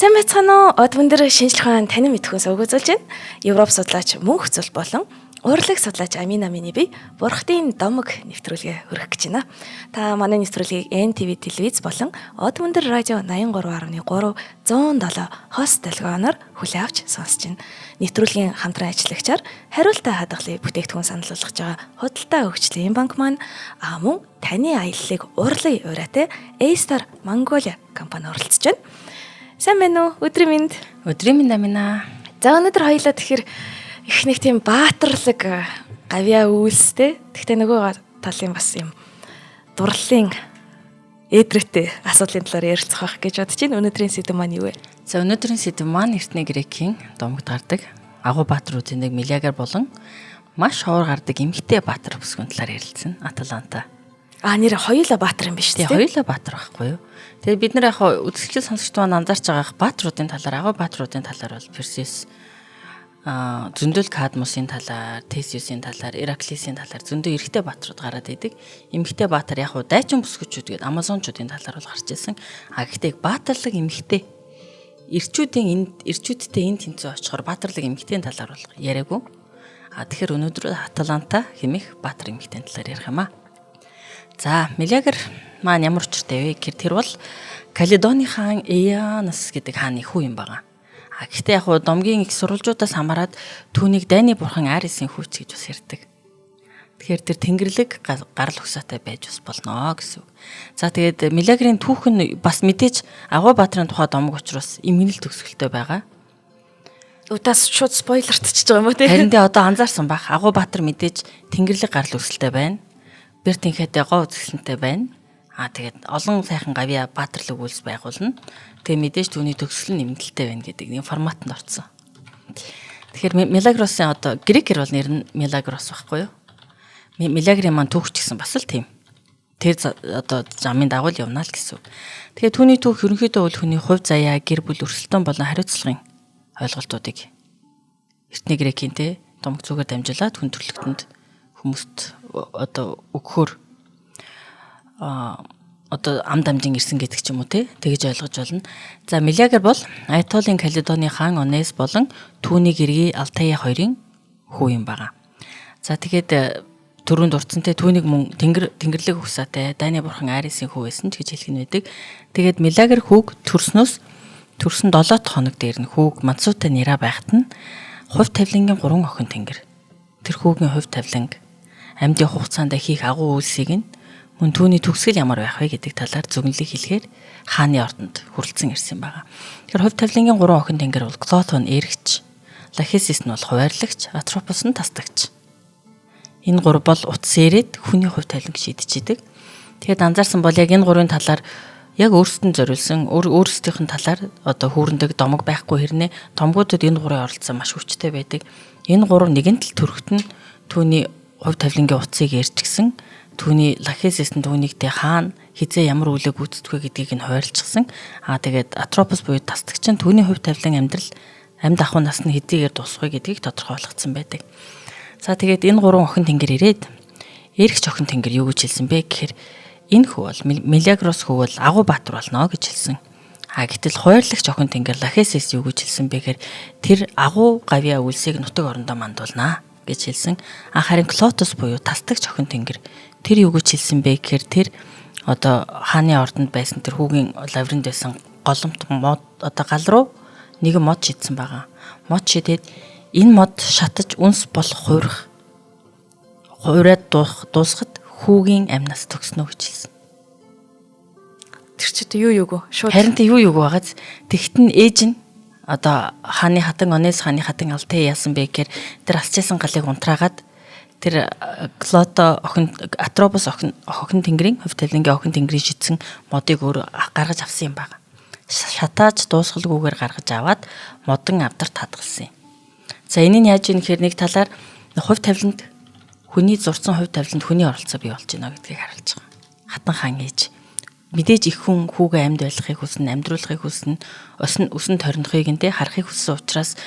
Сайн байцгаана уу? Од өндөр шинжлэх ухааны танин мэдхүйн сувг үзүүлж байна. Европ судлаач мөн хөцөл болон урлаг судлаач Амина Амины бие Бурхтын домог нэвтрүүлгээ хөрөх гэж байна. Та манай нэвтрүүлгийг NTV телевиз болон Од өндөр радио 83.3 107 хост долгионоор хүлээн авч сонсож байна. Нэвтрүүлгийн хамтран ажиллагчаар хариултаа хадгалыг бүтээгдэхүүн санал болгож байгаа худалдаа хөгжлийн банк маань мөн таны аяллыг урлаг ураатай A-Star Mongolia компани оролцож байна. Сайн байна уу? Өдрийн мэнд. Өдрийн мэнд Амина. За өнөөдөр хоёулаа тэгэхээр их нэг тийм баатарлаг гавьяа үйлстэй. Гэхдээ нөгөө талын бас юм дурлалын эдрэттэй асуудлын талаар ярилцах байх гэж бодож байна. Өнөөдрийн сэдэв маань юу вэ? За өнөөдрийн сэдэв маань Эртний Грекийн домогт гардаг агуу баатруудын нэг Милиагар болон маш ховор гардаг эмэгтэй баатар бүсгүйн талаар ярилцсан. Аталанта. Нэр хоёулаа баатар юм биш үү? Хоёулаа баатар байхгүй юу? Тэгээ бид нар яг үзэгчд сонсогчд маань анзаарч байгаа баатруудын талаар, агуу баатруудын талаар бол Персис зөндөл Кадмусын талаар, Тесиусийн талаар, Ираклисийн талаар зөндөө эрэгтэй баатрууд гараад идэг. Эмэгтэй баатар яг дайчин бүсгүүчүүд гээд Амазончуудын талаар бол гарч ирсэн. Гэхдээ баатарлаг эмэгтэй эрчүүдтэй энэ тэнцүү очихоор баатарлаг эмэгтэйн талаар бол яриаггүй. Тэгэхээр өнөөдөр Аталанта хэмээх баатар эмэгтэйн талаар ярих юм аа. За, Милиагар маань ямар учиртай вэ гэхээр тэр бол Каледоны хаан Эянос гэдэг хааны хүү юм байгаа. Гэхдээ яг домгийн их сурвалжуудаас хамаарат түүнийг дайны бурхан Арисын хүүч гэж бас ярьдаг. Тэгэхээр тэр тэнгэрлэг гарал хөсөөтэй байж бас болно гэсэн үг. За тэгээд Милиагарын түүх нь бас мэдээж агуу баатрын тухай домог учраас эмгэнэл төгсгөлтэй байгаа. Удаас шууд спойлертчихж байгаа юм уу те? Харин одоо анзаарсан бах агуу баатар мэдээж тэнгэрлэг гарал өсөлттэй байна. Бертинхэтэй гоо үзэсгэлэнтэй байна. Тэгээд олон сайхан гавьяа баатарлаг үйлс байгуулна. Тэгээ мэдээж түүний төгсгөл нь нэмэлттэй байна гэдэг нэг форматанд орсон. Тэгэхээр Милагросын одоо грекээр бол нэр нь Милагрос байхгүй юу? Милагрын маань түүх ч гэсэн бас л тийм. Тэр одоо замын дагуу явна л гэсэн үг. Тэгээ түүний түүх ерөнхийдөө бол хүний хувь заяа, гэр бүл өрсөлдөөн болон хариуцлагын ойлголтуудыг Эртний Грекийн домог зүгээр дамжуулаад хүн төрлөختөнд хүмүүст одоо өгөхөөр одоо ам дамжин ирсэн гэдэг ч юм уу тэгж ойлгож байна. За Милиагар бол Айтолын Каледоны хаан Онес болон түүний гэргий Алтая хоёрын хүү юм байгаа. За тэгээд түрүүнд дурдсан түүнийг мөн тэнгэрлэг ухсаатай дайны бурхан Арисын хүү байсан ч гэж хэлэх нь байдаг. Тэгээд Милиагар хүүг төрсөн 7 хоног дээр нь хүүг Мансуутай нэраа байхад нь хувь тавилангийн 3 охин тэнгэр. Тэр хүүгийн хувь тавиланг амьдын хугацаанд хийх агуу үйлсийг нь мөн түүний төгсгөл ямар байх вэ гэдэг талаар зөвнөлийг хэлэхээр хааны ордонд хүрэлцэн ирсэн байгаа. Тэгэхээр хувь тавилангийн 3 охин тэнгэр бол Клотон эргэж, Лахисис нь бол хуваарлагч, Атропос нь тасдагч. Энэ 3 бол утас ирээд хүний хувь тавиланг шийдчихэдэг. Тэгэхэд анзаарсан бол яг энэ 3-ын талаар яг өөрсдөнд зориулсан өөрсдийнх нь талаар одоо хүүрэндэг домог байхгүй хэрнээ домгуудад энэ 3-ын оролцоо маш хүчтэй байдаг. Энэ 3 нэгэн тал төрөхт нь түүний хувь тавилангийн утсыг ярьчихсан. Түүний Лахисис нь түүнийгтэй хаана хизээ ямар үлэг гүйцэтгэх вэ гэдгийг нь хуваарлцсан. Тэгээд Атропос буюу тасдагч нь түүний хувь тавилан амьд ахуй нас нь хэдийгээр дуусах вэ гэдгийг тодорхой болгоцсон байдаг. За тэгээд энэ 3 охин тэнгэр ирээд эргэж охин тэнгэр юу гэж хэлсэн бэ гэхээр энэ хүү бол Милиагрос хүү бол агуу баатар болно гэж хэлсэн. Гэтэл хуваарлагч охин тэнгэр Лахисис юу гэж хэлсэн бэ гэхээр тэр агуу гавьяа үйлсийг нутаг орондоо мандуулнаа гэж хэлсэн. Харин Клотос буюу тасдагч охин тэнгэр тэр юу гэж хэлсэн бэ гэхээр тэр одоо хааны ордонд байсан тэр хүүгийн лавринд байсан голомт мод одоо гал руу нэгэн мод шидсэн байгаа. Мод шидэд энэ мод шатаж үнс болох хуураад дуусахад хүүгийн амнаас төгснө гэж хэлсэн. Тэр чи юу юуг шууд харин юу байгааз тэгт нь ээж нь одоо хааны хатан Онес хааны хатан Алтай яасан бэ гэхээр тэр алчсан галыг унтраагаад тэр Клото охин Атропос охин тэнгэрийн хувь тавилангийн охин тэнгэрийн шидсэн модыг өөр гаргаж авсан юм байна. Шатааж дуусгалгүйгээр гаргаж аваад модон авдарт хадгалсан юм. За энэ нь яаж ийм гэхээр нэг талаар хувь тавиланд хүний зурцсан хувь тавиланд хүний оролцоо бий болж байна гэдгийг харуулж байгаа. Хатан хаан ээж мэдээж их хүн хүүгээ амьд байлгахыг хүснэ, амьдруулахыг хүснэ, өсөн торнохыг харахыг хүссэн учраас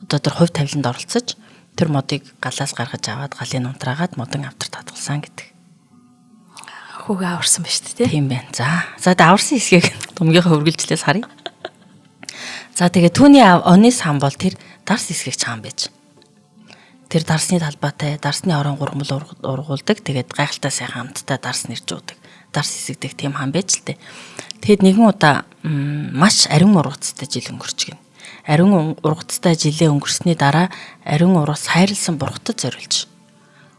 одоо тэр хувь тавиланд оролцож тэр модыг галаас гаргаж аваад галын унтраагаад модон авдарт хадгалсан гэдэг. Хүүгээ аварсан ба шүү дээ. Тийм байна. За даварсан хэсгийг домгийнхаа үргэлжлээс харъя. За тэгээ түүний Онис хаан бол тэр Дарс эсгэгч хаан байж. Тэр Дарсны талбайтай, Дарсны орон гурвал ургуулдаг. Тэгээд гайхалтай сайхан хамттай Дарс нэрж уудаг. Дарс эсгдэг тийм хаан байж л дээ. Тэгэд нэгэн удаа маш ариун ургацтай жил өнгөрч гин. Ариун ургацтай жилээ өнгөрсний дараа ариун ургас хайрлсан бурхтад зориулж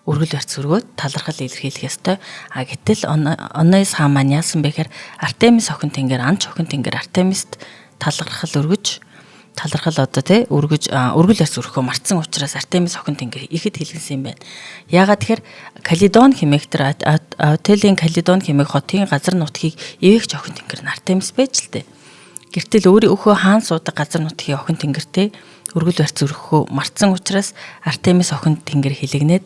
өргөл барьц өргөөд талархал илэрхийлэх ёстой. Гэтэл Онис хаан маань яасан бэхээр Артемис охин тэнгэр анч охин тэнгэр Артемист талархал өргөж өргөл барьц өрхөө мартсан учраас Артемис охин тэнгэр ихэд хэлгэнсэн юм байна. Яагаад тэгэхээр Каледон хэмээх тэр Аутелийн Каледон хэмээх хотын газар нутгийг ивээгч охин тэнгэр нь Артемис байж л дээ. Гэртэл өөрийн өхөө хаан суудаг газар нутгийн охин тэнгэртэй өргөл барьц өрхөө мартсан учраас Артемис охин тэнгэр хэлэгнээд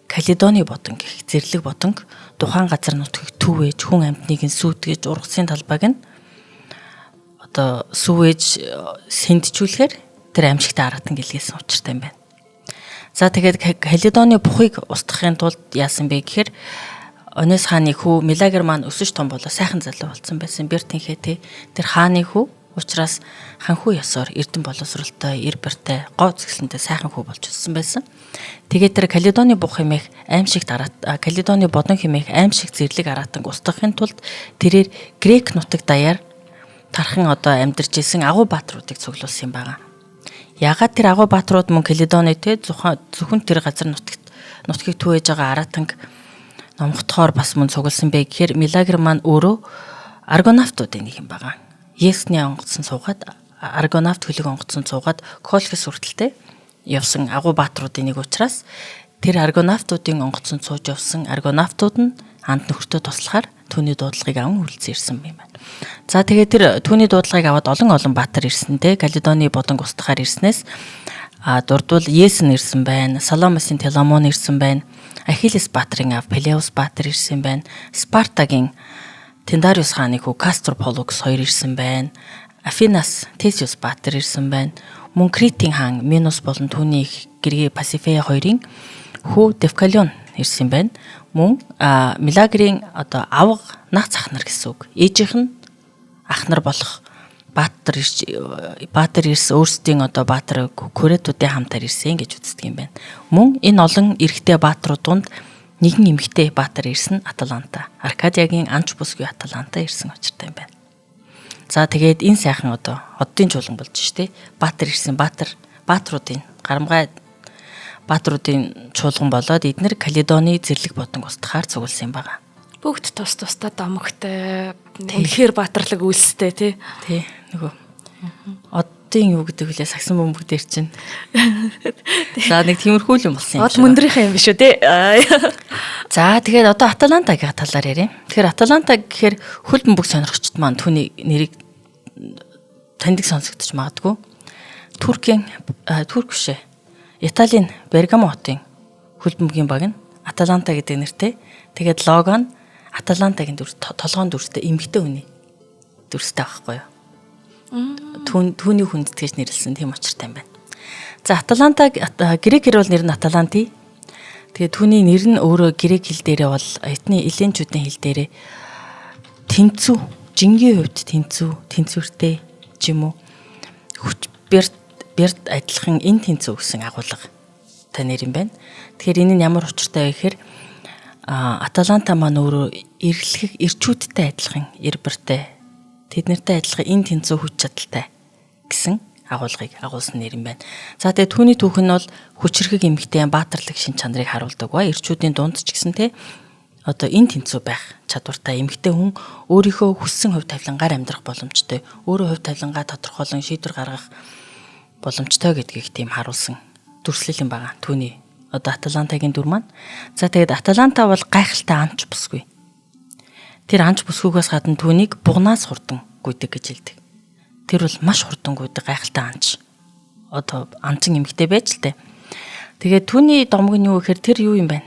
Каледоны бодонг гэх зэрлэг бодонг тухайн газар нутгийг түвээж хүн амьтныг нь сүйтгэж ургасын талбайг нь сүүвэж сэндчүүлэхээр тэр амьжигтай аратан гэлгээсэн учиртай юм байна. За тэгээд Каледоны бухыг устгахын тулд яасан бэ гэхээр Онис хааны хүү Милагер маань өсөж том болоо сайхан залуу болсон байсан. Бертинхээ тэр хааны хүү учраас ханхүү ёсоор эрдэн боловсролтой, эр барьтай, гоо згсэнтэй сайхан хүү болж өссөн байсан. Тэгээд тэр Каледоны бух хэмээх аимшигт Каледоны бодон хэмээх аимшиг зэрлэг аратанг устгахын тулд тэрээр Грек нутаг даяар тархан амьдарч исэн агуу баатруудыг цуглуулсан юм байна. Яагаад тэр агуу баатрууд мөн Каледонытэй зөвхөн тэр газар нутгийг түвэж байгаа аратанг номготхоор бас мөн цугласан бэ гэхээр Милагер маань өөрөө аргонавтуудын нэг юм байна. Есний онгоцсон суугаад аргонавт хөлөг онгоцсон суугаад Колхис хүртэлтэй явсан агуу баатруудын нэг учраас тэр аргонавтуудын онгоцсон сууж явсан аргонавтууд нь ханд нөхөртөө туслахаар түүний дуудлагыг аван хүлцэн ирсэн юм байна. За тэгээд тэр түүний дуудлагыг аваад олон баатар ирсэнтэй Каледоны бодонг устгахаар ирснээс дурдвал Есен ирсэн байна, Саламасын Теламон ирсэн байна, Ахиллес баатрын ав Пелеус баатар ирсэн байна, Спартагийн Тендариус хааны хүү Кастрополукс 2 ирсэн байна, Афинас Тесиус баатар ирсэн байна, мөн Критийн хаан Минус болон түүний гэрээ Пасифея 2-ын хүү Девкалион ирсэн байна. Мөн Милагерийн авга нах захнар гэсэн үг. Ээжийнх нь ахнар болох баатар ирсэн өөрсдийн баатар Куретуудын хамтаар ирсэн гэж үздэг юм байна. Мөн энэ олон эрэгтэй баатрууд донд нэгэн эмэгтэй баатар ирсэн Аталанта. Аркадиагийн анч бүсгүй Аталанта ирсэн учиртай юм байна. За тэгээд энэ сайхан оддын чуулган болж штэ. Баатар ирсэн баатруудын гарамгай баатруудын чуулган болоод эднэр Каледоны зэрлэг бодонг устгахаар цугласан юм байна. Бүгд тусдаа домогтой үнэхээр баатарлаг үйлстэй тий. Нөгөө оддын юу гэдэг вүлээ сагсан бөмбөг дээр чинь. За нэг тиймэрхүү юм болсон юм шиг. Од мөндрийнхээ юм биш үү тий. За тэгээд Аталантагийн талаар ярив. Тэгэхээр Аталанта гэхээр хөл бөмбөг сонирхчд маань түүний нэрийг таньдаг сонсогдож магадгүй. Турк бишээ. Италийн Бергамо хотын хөл бөмбөгийн баг нь Аталанта гэдэг нэртэй. Тэгээд лого нь Аталантагийн толгоон дүрстэй эмэгтэй хүний дүрстэй байхгүй юу? Түүний хүндэтгэж нэрлсэн тийм учиртай юм байна. За Аталанта грек хэл бол нэр нь Аталанти. Тэгээд түүний нэр нь өөрөө грек хэл дээрээ бол эдний эллинчүүдийн хэл дээрээ тэнцүү, жингийн хувьд тэнцвэртэй ч юм уу хүч бэрт адилхан энэ тэнцүү гэсэн агуулга та нэр юм байна. Тэгэхээр энэ нь ямар учиртай вэ гэхээр Аталанта маань өөрөө эрчүүдтэй адилхан эрбэртэй тэднэртэй адилхан энэ тэнцүү хүч чадалтай гэсэн агуулгыг агуулсан нэр юм байна. За тэгээ түүний түүх нь бол хүчрхэг эмэгтэй баатарлаг шин чанарыг харуулдаг ба эрчүүдийн дунд ч гэсэн энэ тэнцүү байх чадвартай эмэгтэй хүн өөрийнхөө хүссэн хувь тавилангаар амьдрах боломжтой, өөрөө хувь тавилангаа тодорхойлон шийдвэр гаргах боломжтой гэдгийг тийм харуулсан дүрслэл юм байна. Түүний Аталантагийн дүр маань. За тэгээд Аталанта бол гайхалтай анч бүсгүй. Тэр анч бүсгүйгээс гадна түүнийг бугнаас хурдан гүйдэг гэж хэлдэг. Тэр бол маш хурдан гүйдэг гайхалтай анч. Анчин эмэгтэй байж л дээ. Тэгээд түүний домог нь юу гэхээр тэр юу юм бэ?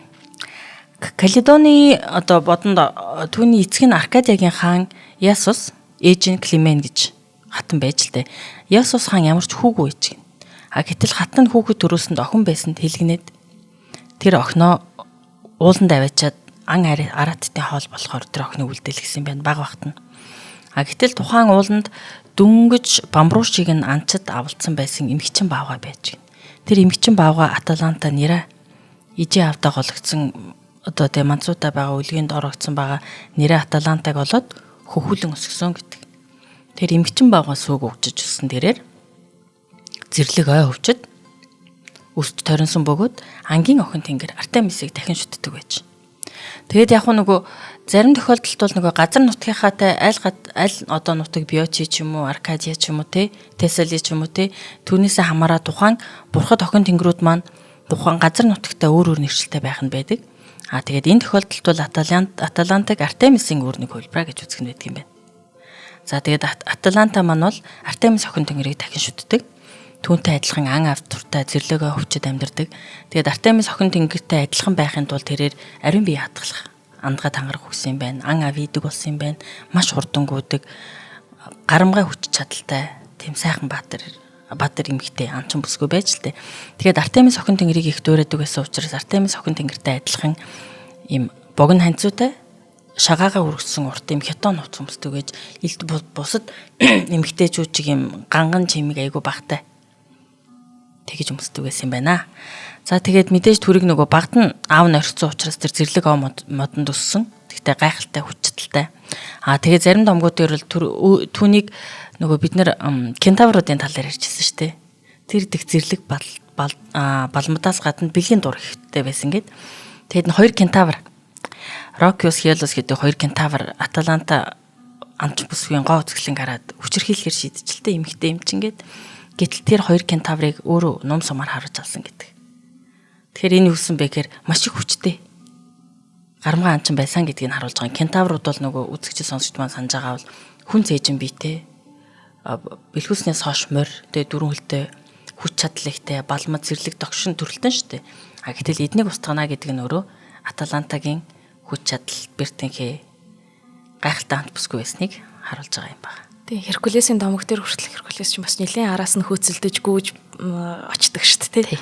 Каледоны бодонд түүний эцэг нь Аркадиагийн хаан Ясус, ээж нь Климен гэж хатан байж л дээ. Ясус хаан ямар ч хүүгүй ээж гин. Гэтэл хатан хүүхэд төрөөсөнд охин байсанд хэлгнээд тэр охиноо ууланд аваачаад ан арааттын хоол болохоор тэр охиныг үлдээлгэсэн байна баг багт нь. Гэтэл тухайн ууланд дүнгэж Бамбруушийг нь анчид авалцсан байсан эмэгчин баавгай байж гин. Тэр эмэгчин баавгай Аталанта нэрэ ижи авдаа гологдсон одоо тэ манцуудаа байгаа үлгэнд орогдсон байгаа нэрэ Аталантаг олоод хөхүүлэн өсгсөн гэдэг. Тэр эмэгчин баавгай сүүг өвчж өссөн тэрээр зэрлэг ой хөвчөд өсч торинсон бөгөөд ангийн охин тэнгэр Артемисыг дахин шүтдэг байж. Тэгээд яг нөгөө зарим тохиолдолд бол нөгөө газар нутгийнхаатай аль одоо нутаг Биочи ч юм уу, Аркадия ч юм уу те, Тесали ч юм уу те, түүнээсээ хамаараа тухайн бурхад охин тэнгэрүүд маань тухайн газар нутагтай өөр өөр нэршилтэй байх нь байдаг. Тэгээд энэ тохиолдолд бол Аталантаг Артемисийн өөр нэг хөлбраа гэж үзэх нь байдаг юм байна. За тэгээд Аталанта маань бол Артемис охин тэнгэрийг дахин шүтдэг. Түүнтэй адилхан ан автортай зэрлэгөө хөвчөд амьдардаг. Тэгээд Артемис охин тэнгэртэй адилхан байхын тулд тэрээр ариун бие хатгалах, андгаа тангарах хүссэн юм байна. Ан ав идэг болсон юм байна. Маш хурдангүйдэг, гарамгай хүч чадалтай, тийм сайхан баатар эмэгтэй анчин бүсгүй байж л тээ. Тэгээд Артемис охин тэнгэрийг их дуурайдаг байсан учраас Артемис охин тэнгэртэй адилхан им богино ханцуутай шагаагаа үргэсэн урт юм хятон нууц өмсдөг гэж илт бусад эмэгтэйчүүд чиг юм ганган чимиг айгу багтай тэгэж өмсдөг байсан юм байна. За тэгээд мэдээж түрийг нөгөө багт нь аав нь орхисон учраас тэр зэрлэг ов модонд өссөн. Тэгтээ гайхалтай хүч чадалтай. Тэгээд зарим домгууд дээр бол түүнийг нөгөө бид нэр кентавруудын талаар ярьжсэн шүү дээ. Тэр дэх зэрлэг балмадаас гадна бэлгийн дур ихтэй байсан гэд. Тэгэд нь хоёр кентавр Рокиус Хелос гэдэг хоёр кентавр Аталанта амч бүсгийн гоо үзэсгэлэн гараад хүчирхийлэхээр шийдчихэлтэй эмэгтэй эмчингээд гэтэл тэр хоёр кентаврыг өөрөө ном сумаар харуулж алсан гэдэг. Тэгэхээр энэ юусэн бэ гэхээр маш их хүчтэй гарамгай анчин байсан гэдгийг нь харуулж байгаа. Кентаврууд бол нөгөө үзэгчд сонсогч маань санаж байгаа бол хүн цээжин биетэй бэлхүүснээс хойш морь тэгээ дөрвөн хөлтэй хүч чадал ихтэй балмад зэрлэг догшин төрөлтөн шүү дээ. Гэтэл эднийг устгана гэдэг нь өөрөө Аталантагийн хүч чадал бэртэнхээ гайхалтай ант бүсгүй байсныг харуулж байгаа юм байна. Тэгээ Херкулесийн домог дээр хүртэл Херкулес ч бас нэлээд араас нь хөөцөлдөж гүйж очдөг шүү дээ.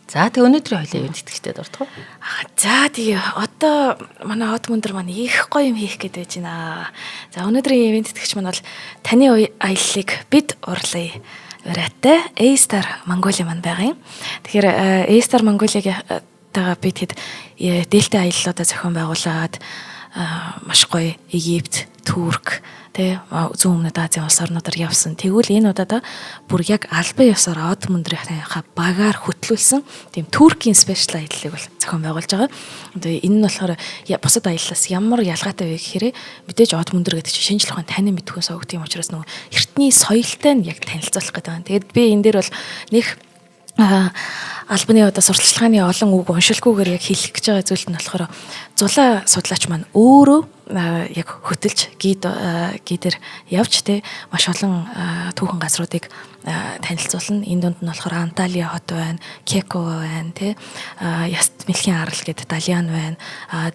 За тэгээ өнөөдрийн хоёлаа юу тэтгэжтэй дурдах вэ? За тэгээ одоо манай од мөндөр маань их гоё юм хийх гээд байж байна. За өнөөдрийн ивент тэтгэгч маань бол таны аяллыг бид урлая. Ураатай A-Star Mongolia маань байгаа юм. Тэгэхээр A-Star Mongolia-г бид хэд дээлтэй аяллуудаа зохион байгуулад маш гоё Египт, Турк зүүн өмнөд Азийн улс орнуудаар явсан. Тэгвэл энэ удаа бүр яг албан ёсоор од мөндрийнхаа багаар хөтлүүлсэн тийм Туркийн спешиал аяллыг бол зохион байгуулж байгаа. Тэгээ энэ нь болохоор бусад аяллаас ямар ялгаатай вэ гэхээр мэдээж од мөндөр гэдэг чинь шинжлэх ухааны танин мэдхүйн сувг тийм учраас нөгөө эртний соёлтой нь яг танилцуулах гэдэг байна. Тэгэд би энэ дээр бол нэг албаны одоо сурталчилгааны олон үг уншилгүйгээр яг хэлэх гэж байгаа зүйлт нь болохоор зулаа судлаач маань өөрөө яг хөтөлж гидээр явж маш олон түүхэн газруудыг танилцуулна. Энэ дунд нь болохоор Анталия хот байна, Кеко байна, Яст мэлхийн арал гэдэг Далиан байна,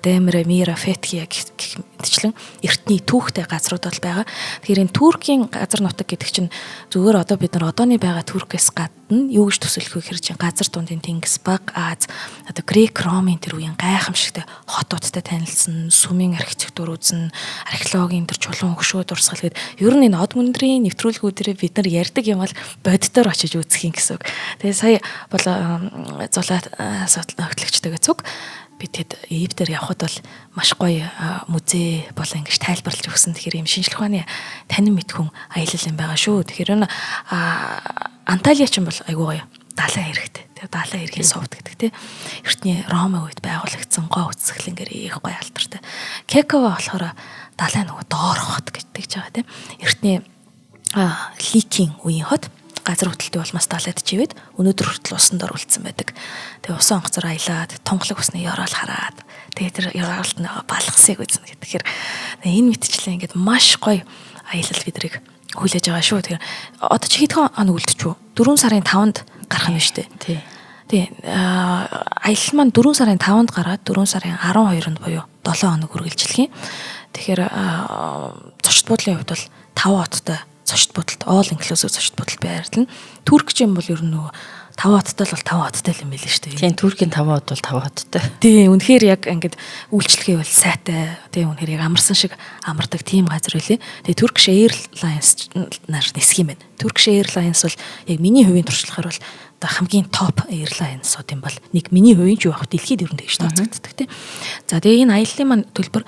Демре, Мира, Фетхи гэдэгчлэн эртний түүхтэй газрууд бол байгаа. Тэгэхээр энэ Туркийн газар нутаг гэдэг чинь зүгээр одоо бид нар одооны байгаа Туркээс гадна юу гэж төсөөлөх вэ гэхээр чинь газар дундын Тэнгис, Баг, Аз, одоо Грек, Ромын тэр үеийн гайхамшигтай хотуудтай танилцсан, сүмийн архитектур үзэн, археологийн тэр чулуун хөшөө дурсгал гээд ер нь энэ од мөндрийн нэвтрүүлгүүдээр бид нар ярьдаг юм бол боддоор очиж үзэх юм гэсэн үг. Тэгээ сая бол зулаа хөтлөгчтэйгээ цуг бид хэд Египтээр явхад бол маш гоё музей болоо ингэж тайлбарлаж өгсөн. Тэгэхээр юм шинжлэх ухааны танин мэдхүн аялал юм байгаа шүү. Тэгэхээр энэ Анталия ч юм бол айгүй гоё далайн хэрэгтэй. Тэгээ далайн эргийн сувд гэдэг тийм эртний Ромын үед байгуулагдсан гоо үзэсгэлэнгээр их гоё алдартай. Кекова болохоор далайн нөгөө доорх хот гэдэг ч байгаа тийм эртний Ликийн үеийн хот газар хөдлөлтөй улмаас далайд чивэд өнөөдөр хүртэл усан дор үлдсэн байдаг. Тэгээ усан онгоцоор аялаад тонглог усны ёроол хараад тэгээ тэр ёроолт нь балгасыг үзнэ гэдэг. Тэгэхээр энэ мэтчлээ ингээд маш гоё аялал бидрийг хүлээж байгаа шүү. Тэгэхээр одоо чи хэдхэн хоног үлдчихв? 4 сарын 5-нд гарах юм шүү дээ. Тий. Аялал маань 4 сарын 5-нд гараад 4 сарын 12-нд буюу 7 хоног үргэлжлэх юм. Тэгэхээр зочд буудлын хувьд бол 5 хоттой зочд буудалд all inclusive зочд буудал байрлал. Турк ч юм бол ер нь нөгөө 5 хоттой л бол 5 хоттой юм байл шүү дээ. Тийм Туркийн 5 хот бол 5 хоттой. Тийм үнэхээр яг ингээд үйлчлэгээ бол сайтай. Тийм үнэхээр яг амарсан шиг амардаг тийм газар үлээ. Тэгээ Turkish Airlines нар нисэх юм байна. Turkish Airlines бол яг миний хувийн туршлагаар бол одоо хамгийн топ airlines-ууд юм бол нэг миний хувийн ч юу авах дэлхийд ер нь тэгж тооцогддог тийм. За тэгээ энэ аяллаа маань төлбөр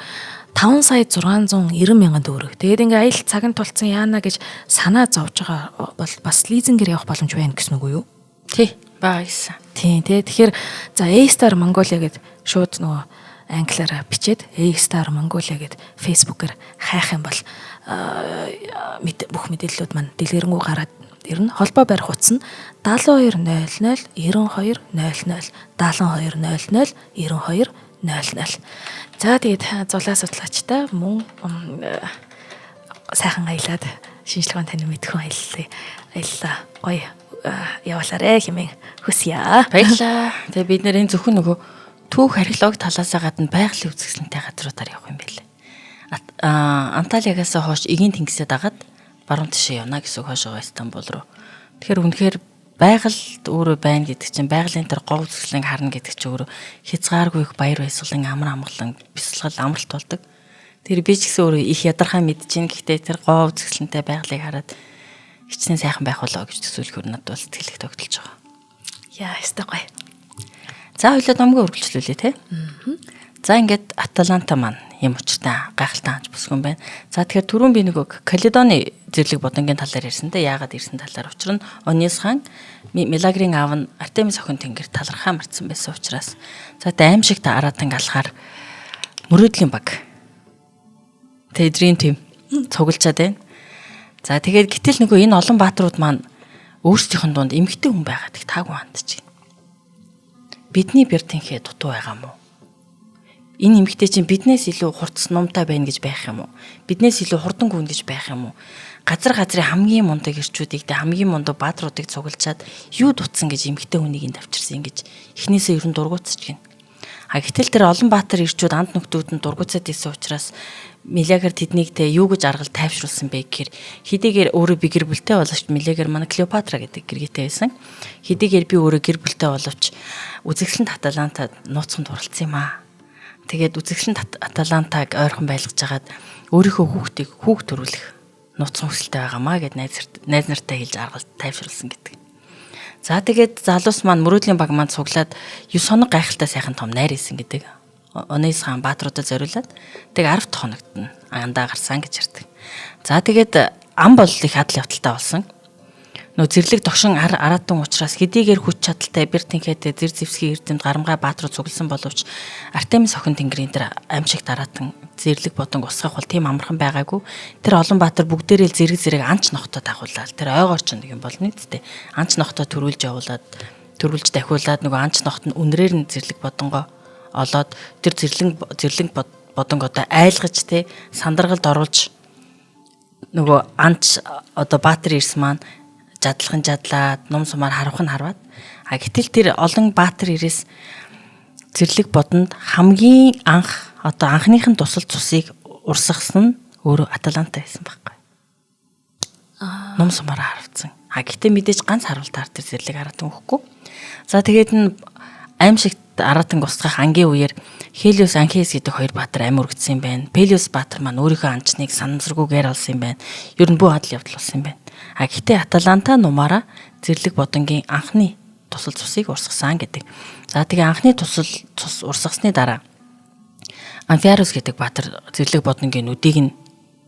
5,690,000 төгрөг. Тэгээд ингээ аялал цагт тулцсан яана гэж санаа зовж байгаа бол бас лизингээр явах боломж байна гэсэн үг юу? Тий, бага гэсэн. Тийм тий. Тэгэхээр за A-Star Mongolia гэд шууд нөгөө англиараа бичээд A-Star Mongolia гэд Facebook-ээр хайх юм бол бүх мэдээллүүд маань дэлгэрэнгүй гараад ирнэ. Холбоо барих утас нь 7200 9200 7200 9200. За тэгээд зулаа судлаачтай мөн сайхан аялаад шинжилгээ тань мэдхүн аяллаа гоё явуулаарэ хэмээн хүсье. Баярлалаа. Тэгээ бид нэр энэ зөвхөн нөгөө түүх археологи талаасаа гадна байгалийн үзэсгэлэнтэй газруудаар явах юм байлээ. Анталиагаас хойш эгийн тэнгисээ дагаад баруун тишээ явна гэсэн хойш байгаа Стамбул руу. Тэгэхээр үнэхээр байгальд өөрөө байна гэдэг чинь байгалийн тэр говь үзэсгэлэнг харна гэдэг чинь өөрөө хязгааргүй их баяр баясгалан амар амгалан бясалгал амралт болдог. Тэр би ч гэсэн өөрөө их ядархаа мэдчихээн. Гэхдээ тэр говь үзэсгэлэнтэй байгалыг хараад хичнээн сайхан байх болоо гэж төсөөлөхөр надад бол сэтгэлд тогтолж байгаа. Яа, өстой гоё. За хоёлоо номгоо үргэлжлүүлээ те. За ингээд Аталанта маань юм учиртай гайхалтай анч бүсгүн байна. За тэгэхээр түрүүн би нөгөө Каледоны зэрлэг бодонгийн талаар ярьсан те. Яагаад ирсэн талаар учир нь Онис хаан Милагрийн аав нь Артемис охин тэнгэр талархаа мартсан байсан учраас за тэ аимшигт араатан алхаар мөрөөдлийн баг. Тэдрийн тим цуглчаад байна. За тэгээд гэтэл нөгөө энэ олон бааtruуд маань өөрсдийнх нь дунд эмгтэй хүн байгаад их таагүй хандж байна. Бидний бэртэнхээ дутуу байгаа мó? Энэ эмгтэй чинь биднээс илүү хурц нумтай байна гэж байх юм уу? Биднээс илүү хурдан гүн гэж байх юм уу? Газар газрын хамгийн мундаг ирчүүдийг тэ хамгийн мундаг бааtruудыг цуглчаад юу дутсан гэж эмгтэй хүнийг нь тавьчирсан гэж эхнээсээ ерөн дургуутсаж гин. Гэтэл тэр олон баатар ирчүүд анд нөхдүүд нь дургуутсаад исэн учраас Милагер тэднийг тэ юу гэж аргал тайвшруулсан бэ гэхээр хэдийгээр өөрөө би гэр бүлтэй боловч Милагер манай Клеопатра гэдэг гэргитэй байсан. Хэдийгээр би өөрөө гэр бүлтэй боловч үзэгсэлэнт Аталантад нууцхан дурлцсан юм аа. Тэгээд үзэгсэлэнт Аталантаг ойрхон байлгаж хагаад өөрийнхөө хүүхд төрүүлэх нууцхан хүсэлтэй байгаамаа гэд найз нартай хэлж аргал тайвшруулсан гэдэг. За тэгээд залуус маань мөрөөдлийн баг маань цуглаад 9 хоног гайхалтай сайхан том найр исэн гэдэг. Онис хаан бааtruудад зориулаад тэг 10 хоногт нь андаа гарсан гэж ярьдаг. За тэгээд ам бол их адал явталтай болсон. Нөө зэрлэг тогшин араатан учраас хэдийгээр хүч чадалтай бэртэнхээтэй зэр зэвсгийн эрдэмт гарамгай бааtruуд цугласан боловч Артемис охин тэнгэрийн тэр аимшигт араатан зэрлэг бодонг усгах бол тийм амархан байгаагүй. Тэр олон баатар бүгдээрээ л зэрэг анч нохтой дагуулаад тэр ойгоор ч нэг юм болно үсттэй. Анч нохтой төрүүлж дахиулаад нөгөө анч нохт нь үнрээр нь зэрлэг бодонгоо олоод тэр зэрлэг бодонг одоо айлгаж те сандаргалд оруулж нөгөө анч одоо баатар ирс маань жадлаад ном сумаар харвах нь харваад гэтэл тэр олон баатар ирээс зэрлэг бодонд хамгийн анх одоо анхныхын тусал цусыг урсгасан нь өөрөө Аталанта байсан байхгүй. Ном сумаар харавцсан. Гэхдээ мэдээж ганц харуултаар тэр зэрлэг аратан өгөхгүй. За тэгээд нь аимшигт аратан гусгах ангийн үеэр Хелиос Анхес гэдэг хоёр баатар амь өргөдсөн юм байна. Пелиос баатар маань өөрийнхөө анчныг санамсаргүйгээр олсон юм байна. Ер нь бүх адал явдал болсон юм байна. Гэхдээ Аталанта нумаараа зэрлэг бодонгийн анхны тусал цусыг урсгасан гэдэг. За тэгээ анхны цус урсгасны дараа Амфиарус гэдэг баатар зэрлэг бодонгийн нүдийг нь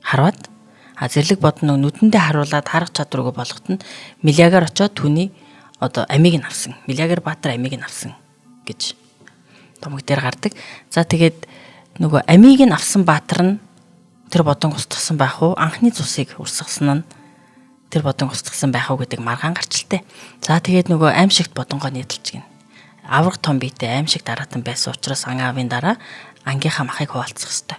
харваад зэрлэг бодног нүдэндээ харуулад харах чадваргүй болгоход нь Милагер очоод түүний одоо амийг нь авсан. Милагер баатар амийг нь авсан гэж томог дээр гардаг. За тэгээд нөгөө амийг нь авсан баатар нь тэр бодонг устгасан байх уу? Анхны цусыг урсгасан нь тэр бодонг устгасан байх уу гэдэг маргаан гарчлалтай. За тэгээд нөгөө аимшигт бодонгоо нийтэлж гин. Авраг том биетэй аимшигт аратан байсан учраас аавын дараа ангийнхаа махыг хуваалцах ёстой.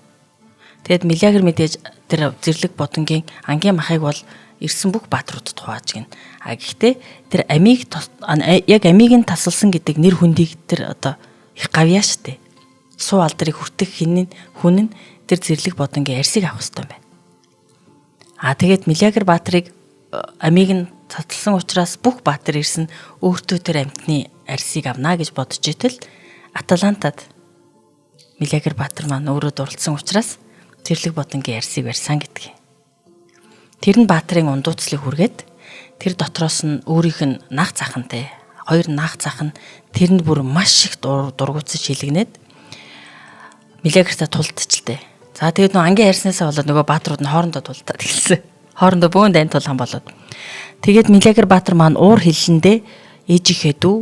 Тэгэд Милагер мэдээж тэр зэрлэг бодонгийн ангийн махыг бол ирсэн бүх баатруудад хувааж гин. Гэхдээ тэр амийг яг амийг нь тасалсан гэдэг нэр хүндийг тэр одоо их гавьяа штэ. Суу алдрыг хүртэх хүн нь тэр зэрлэг бодонгийн арсыг авах ёстой юм байна. Тэгээд Милагер баатрыг амийг нь цоцлсон учраас бүх баатар ирсэн өөртөө тэр амьтны арьсыг авна гэж бодож итэл Аталантад Милиагр баатар маань өөрөө дурлцсан учраас Цэрлэг Бодонгийн арьсыг барьсан гэдэг. Тэр нь баатарын ундууцлыг хүргээд тэр дотроос нь өөрийнх нь нах цахантай хоёр нах цах нь тэрэнд бүр маш их дургуутсаж хилэгнээд Милиагртаа тулдчихлээ. За тэгээд нөө ангийн хайрснаасаа болоод нөгөө баатрууд нь хоорондоо тулдаад эхэлсэн. Хоорондоо бөөн дайн тулхан болоод. Тэгээд Милиагр баатар маань уур хилэндээ ээжийнхээ дүү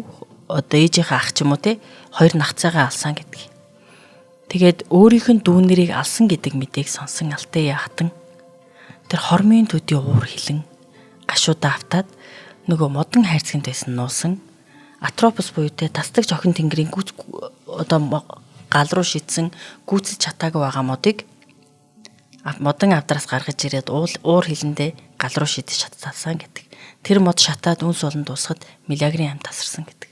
одоо ээжийнхээ ах ч юм уу те хоёр нах цагаа алсан гэдэг. Тэгээд өөрийнх нь дүүнэрийг алсан гэдэг мэдээг сонсон Алтайя хатан тэр хормын төдий уур хилэн гашуудаа автаад нөгөө модон хайрцагт байсан нуусан Атропос буюутэй тасдаг жохин тэнгэрийн одоо гал руу шидсэн гүйцэж чатаагүй байгаа модыг модон авдраас гаргаж ирээд уур хилэндээ гал руу шидэж чадсан гэдэг. Тэр мод шатаад үнс болон дуусахад Милиагрын амт тасарсан гэдэг.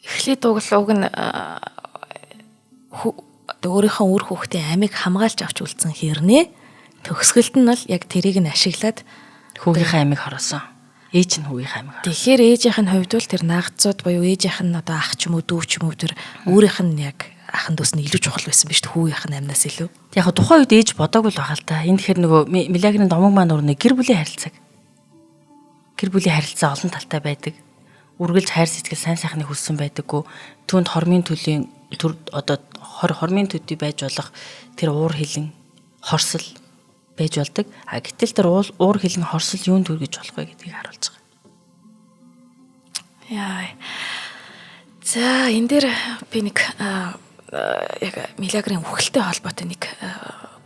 Эхлээд уг нь өөрийнхөө үр хүүхдийн амийг хамгаалж авч үлдсэн хэрнээ төгсгөлд нь бол яг тэрийг нь ашиглаад хүүгийнхээ амийг хороосон. Ээж нь хүүгийнхээ амийг. Тэгэхээр ээжийнх нь хувьд бол тэр наагцууд буюу ээжийнх нь одоо ах ч юм уу дүү ч юм уу тэр өөрийнх нь яг ахын дүүс нь илүү чухал байсан биз дээ хүүгийнх нь амнаас илүү. Яг тухайн үед ээж бодоогүй л байгаа л та. Энэ тэгэхээр нөгөө Милиагрын домог маань өөрөө гэр бүлийн харилцаа олон талтай байдаг. Үргэлж хайр сэтгэл сайн сайхныг хүссэн байдаггүй. Түүнд хормын төлийн төр одоо хормын төдий байж болох тэр уур хилэн хорсол байж болдог. Гэтэл тэр уур хилэн хорсол юунд төргөж болох вэ гэдгийг харуулж байгаа. Яа. За энэ дээр би нэг яг Милиагрын үхэлтэй холбоотой нэг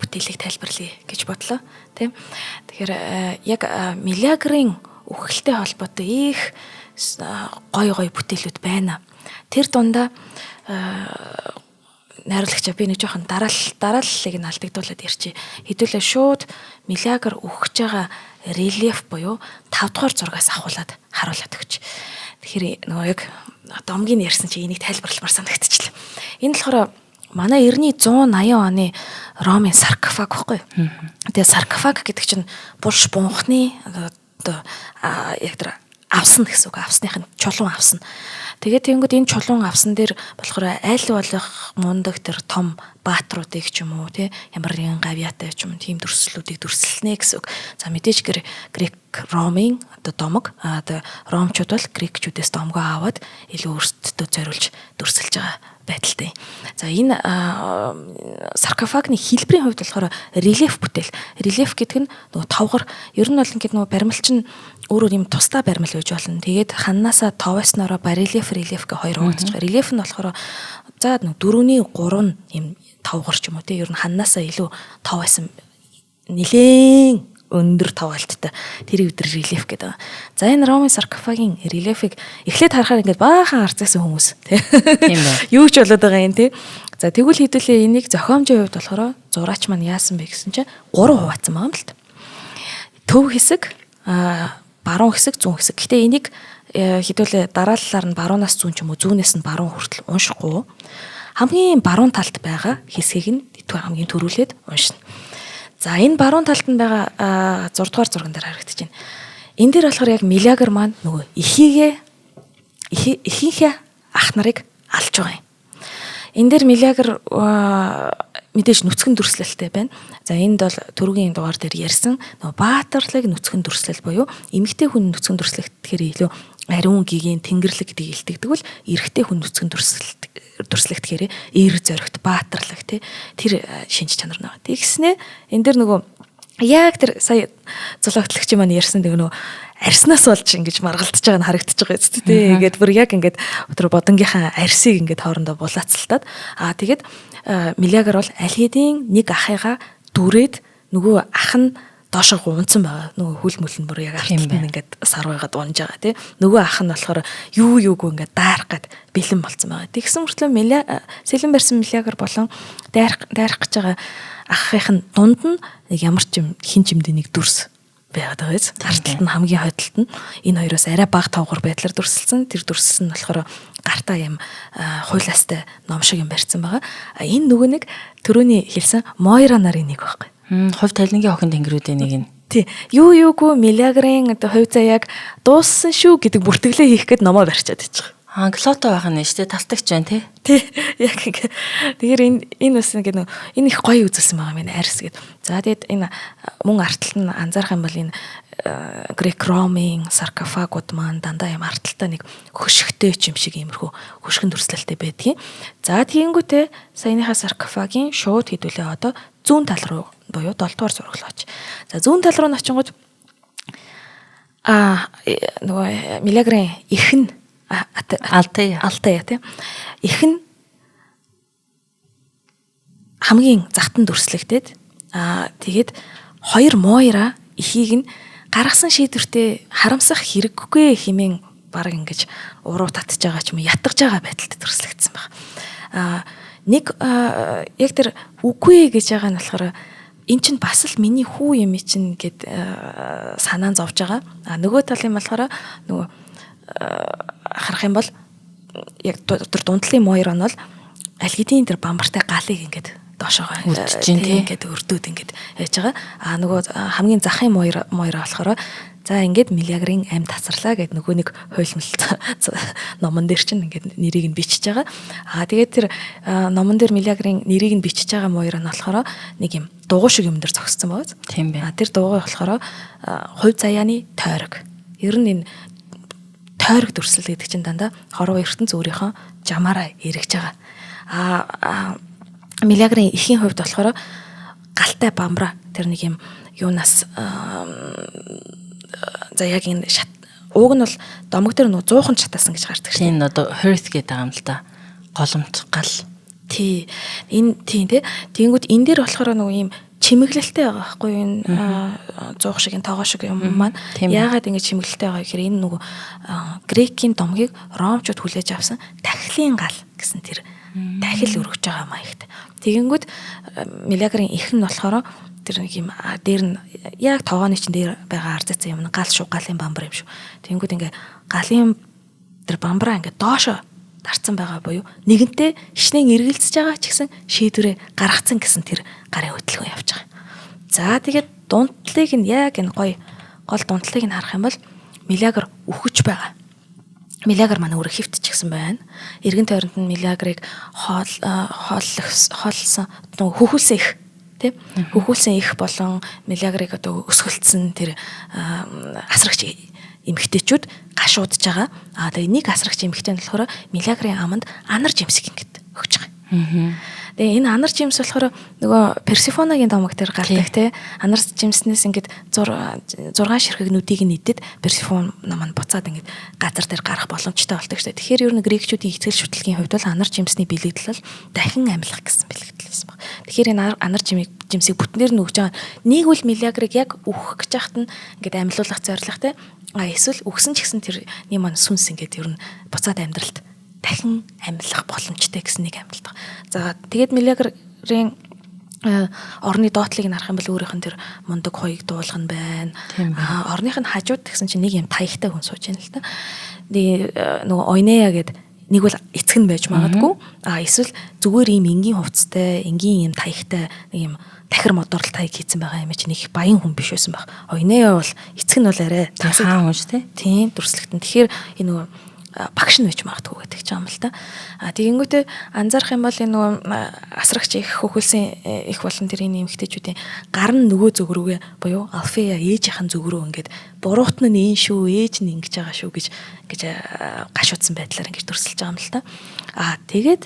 бүтээлийг тайлбарлая гэж бодлоо. Тийм. Тэгэхээр яг Милиагрын үхэлтэй холбоотой их гой бүтээлүүд байна. Тэр дундаа найруулагчаа би нэг жоохон дарааллыг нь алдагдуулаад ярьчих. Хэдүүлээ шууд Милиагр үхэж байгаа рельеф буюу 5 дугаар зургаас ахуулаад харуулад өгч. Тэгэхээр нөгөө яг домгийн ярьсан чи энийг тайлбарламар санагдчихлаа. Энэ болохоор манай 180 оны Ромын саркофаг байхгүй юу? Тэгээ саркофаг гэдэг чинь булш бунхны одоо яг тэр авсан гэсэн үг. Авсных нь чулуун авсан. Тэгээд тэнгууд энэ чулуун авсан дээр болохоор аль болох мундаг тэр том баатруудыг ч юм уу тий ямар нэгэн гавьяатай ч юм тийм дүрслэлүүдийг дүрслэнэ гэсэн үг. За мэдээж грек ромын одоо домог одоо ромчууд бол грекчүүдээс домгоо аваад илүү өөрсдөд зориулж дүрсэлж байгаа байдалтай. За энэ саркофагны хэлбэрийн хувьд болохоор рельеф бүтээл. Рельеф гэдэг нь нөгөө тавгар ер нь бол ингээд нөгөө баримлч нь өөрөөр юм тусдаа баримл байж болно. Тэгээд ханнаасаа товоосноороо барельеф рельеф гэ хоёр хуваагдаж байгаа. Рельеф нь болохоор за 4-ний 3 юм тавгар ч юм уу тий ер нь ханнаасаа илүү тов байсан нилээн өндөр тавалттай тэр өдөр рельеф гэдэг. За энэ Ромын саркофагийн рельефийг эхлээд харахаар ингээд баахан харцсан хүмүүс тийм ээ. Юу ч болоод байгаа юм тий. За тэгвэл хэдүүлээ энийг зохиомжийн хувьд болохоор зураач маань яасан бэ гэсэн чинь 3 хуваацсан байгаа юм л та. Төв хэсэг, баруун хэсэг, зүүн хэсэг. Гэтэ энийг хэдүүлээ дарааллаар нь баруунаас зүүн ч юм уу зүүнээс нь баруун хүртэл уншихгүй. Хамгийн баруун талд байгаа хэсгийг нь хамгийн төрүүлээд уншина. За энэ баруун талд нь байгаа 6 дугаар зурган дээр харагдаж байна. Энэ дээр болохоор яг Милиагр маань нөгөө эхийнхээ ах нарыг алж байгаа юм. Энэ дээр Милиагр мэдээж нүцгэн дүрслэлтэй байна. За энд бол түрүүгийн дугаар дээр ярьсан нөгөө баатарлаг нүцгэн дүрслэл буюу эмэгтэй хүн нүцгэн дүрслэх гэхээр илүү ариун гигийн тэнгэрлэг гэдгийг илтгэдэг бол эрэгтэй хүн нүцгэн дүрслэх гэхээр эр зоригт баатарлаг тэр шинж чанар нэг. Тэгснэ энэ дэр нөгөө яг тэр сая золиогтлогч маань ярьсан нэг нөгөө арьснаас болж ингэж маргалдаж байгаа нь харагдаж байгаа зү тээ. Ингээд бүр яг ингээд тэр бодонгийнхаа арьсыг ингээд хоорондоо булаацалтаад тэгээд Милиагр бол аль хэдийн нэг ахыгаа дүрээд нөгөө ах нь доошоо гунцсан байгаа. Нөгөө хүл мүл нь бүр яг артлын ингээд сар байгаад унж байгаа тий. Нөгөө ах нь болохоор юугүй ингээд дайрах гээд бэлэн болцсон байгаа. Тэгсэн мөртлөө сэлэн барьсан Милиагр болон дайрах гэж байгаа ахын дунд нь ямар ч юм хин чимдээ нэг дүрс байгаад байгаа биз. Артлалт нь хамгийн хойдолт нь энэ хоёроос арай бага тавгар байдлаар дүрсэлсэн. Тэр дүрсэл нь болохоор гартаа юм хуйлаастай ном шиг юм барьсан байгаа. Энэ нөгөө нэг төрөний хэлсэн Мойра нарын нэг байхгүй. Хувь талингийн охин тэнгэрүүдийн нэг нь. Тий. Юугүй Милагрын одоо хувь заяаг дууссан шүү гэдэг бүртгэлээ хийх гээд номоо барьчаад байгаа. Глото байх нь шүү дээ. Талтагч байна тий. Тий. Яг ингэ. Тэгэхээр энэ бас ингэ энэ их гоё үзүүлсэн байгаа минь арьс гэд. За тэгээд энэ мөн арталт нь анзаарах юм бол энэ грек-ромын саркофагууд маань дандаа юм арталтаа нэг хөшигтэй юм шиг иймэрхүү хөшгөн дүрслэлтэй байдгийн. За тийнгүүтээ саяныхаа саркофагийн шууд хэдүүлээ одоо зүүн тал руу буюу 7 дугаар зураглаач. За зүүн тал руу нь очингууд нөгөө Милагрын ихэн Алтая тийм ихэн хамгийн захтан дүрслэгдээд тэгээд хоёр Мойра ихийг нь гаргасан шийдвэртээ харамсах хэрэггүй хэмээн баг ингэж уруу татж байгаа ч юм ятгаж байгаа байдалд дүрслэгдсэн баг. Нэг яг тэр үгүй гэж байгаа нь болохоор эн чинь бас л миний хүү юм чинь гэд санаан зовж байгаа. Нөгөө талын болохоор нөгөө харах юм бол яг тэр дундлын Мойр нь бол аль хэдийн тэр бамбартай галыг ингээд доошоо ингээд өрдөөд ингээд яаж байгаа. Нөгөө хамгийн захын Мойр болохоор за ингээд Милагрын амь тасарлаа гэд нөгөө нэг хуйлмалт номон дээр чинь ингээд нэрийг нь бичиж байгаа. Тэгээд тэр номон дээр Милагрын нэрийг нь бичиж байгаа Мойр нь болохоор нэг юм дугуй шиг юм дээр зогссон байгаа. Тийм байна. Тэр дугуй болохоор хувь заяаны тойрог. Ер нь энэ тойрог дүрслэл гэдэг чинь дандаа хорвоо ертөнц өөрийнхөө жамаараа эргэж байгаа. Милагрын ихийн хувьд болохоор галтай бамбра тэр нэг юм юунаас за яг энэ ууг нь бол домог дээр нөө 100хан чатаасан гэж гардаг шин. Тийм одоо hearth гэдэг юм л да. Голомт гал. Тий. Энэ тий те. Тэнгүүд энэ дээр болохоор нөгөө юм чимэглэлтэй байгаа байхгүй юу? 100 шиг тоогоо шиг юм маань. Яагаад ингэ чимэглэлтэй байгаа гэхээр энэ нөгөө грекийн домгийг ромчууд хүлээж авсан тахилын гал гэсэн тэр тахил өргөж байгаа маягт. Тэгэнгүүт Милагрын ихэн нь болохоор тэр нэг юм дээр нь яг тоогооны чин дээр байгаа арзацсан юм гал шүү, галын бамбар юм шүү. Тэгэнгүүт ингээ галын тэр бамбараа ингээ доошо дарцсан байгаа буюу нэгэнтээ хичнээн эргэлзэж байгаа ч гэсэн шийдвэрээ гаргацсан гэсэн тэр гарын хөдөлгөөн явж байгаа. За тэгээд дундлыг нь яг энэ гол дундлыг нь харах юм бол Милагр үхэж байгаа. Милагр манай өөрөө хөвтчихсэн байна. Эргэн тойронд нь Милагрыг хоолсон хөхүүлсэн их тийм хөхүүлсэн их болон Милагрыг одоо өсгөлдсөн тэр асрагч эмэгтэйчүүд гашуудж байгаа. Тэгээ нэг асрагч эмэгтэй нь болохоор Милагрын аманд анар жимсэг ингээд өгч байгаа. Тэгээ энэ анар жимс болохоор нөгөө Персефонагийн домог дээр гардаг те анар жимснээс ингээд 6 ширхэгнүүдийг нь идэд Персефон маань буцаад ингээд газар дээр гарах боломжтой болдог шүү дээ. Тэгэхээр ер нь грекчүүдийн итгэл шүтлгийн хувьд бол анар жимсний бэлэгдэл дахин амьлах гэсэн бэлэгдэл байсан баг. Тэгэхээр энэ анар жимсийг бүтнээр нь өгч байгаа. Нэг үл Милагрыг яг өөхөх гэж яхад нь ингээд амьлуулах зорилготой. Эсвэл өгсөн ч гэсэн тэр юм маань сүнс ингээд ер нь буцаад амьдралд дахин амьлах боломжтой гэсэн нэг амьдлага. За тэгээд Милагрын орны доотлыг нь харах юм бол өөрийнх нь тэр мундаг хоёрыг дуулах нь байна. Орных нь хажууд гэсэн чинь нэг юм таягтай хүн сууж байна л та. Тэгээ нөгөө Ойнея гэдэг нэг бол эцэг нь байж магадгүй. Эсвэл зүгээр ийм энгийн хувцастай, энгийн ийм таягтай нэг юм тахир модорл таяг хийцэн байгаа юм чи нэг баян хүн биш байсан баг. Ойнея бол эцэг нь бол арай хаан хүн шүү дээ. Тийм дүрслэгтэн. Тэгэхээр энэ нөгөө багш нь байж магадгүй гэдэг ч юм л та. Тэгэнгүүтээ анзаарах юм бол энэ нөгөө асрагч их хөхөлсөн их болон тэрийн эмэгтэйчүүдийн гар нь нөгөө зүг рүүгээ буюу Алфея ээжийнхэн зүг рүү ингээд буруутна нь энэ шүү, ээж нь ингэж байгаа шүү гэж гашуудсан байдлаар ингэж дүрсэлж байгаа юм л та. Тэгээд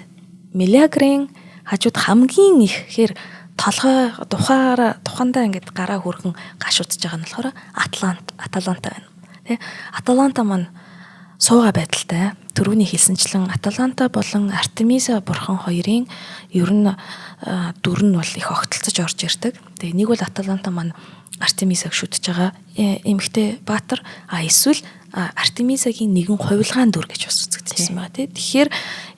Милагрын хажууд хамгийн ихээр толгой тухандаа ингээд гараа хүрхэн гашуудж байгаа нь болохоор Аталанта байна. Тэ Аталанта маань сууга байдалтай. Төрөүний хэлсэнчлэн Аталанта болон Артемиса бурхан хоёрын ер нь дүр нь бол их огтлцож орж ирдэг. Тэгээ нэг бол Аталанта маань Артемисаг шүтж байгаа эмэгтэй баатар, эсвэл Артемисагийн нэгэн хувилгаан дүр гэж бас үзэгдсэн байна тий. Тэгэхээр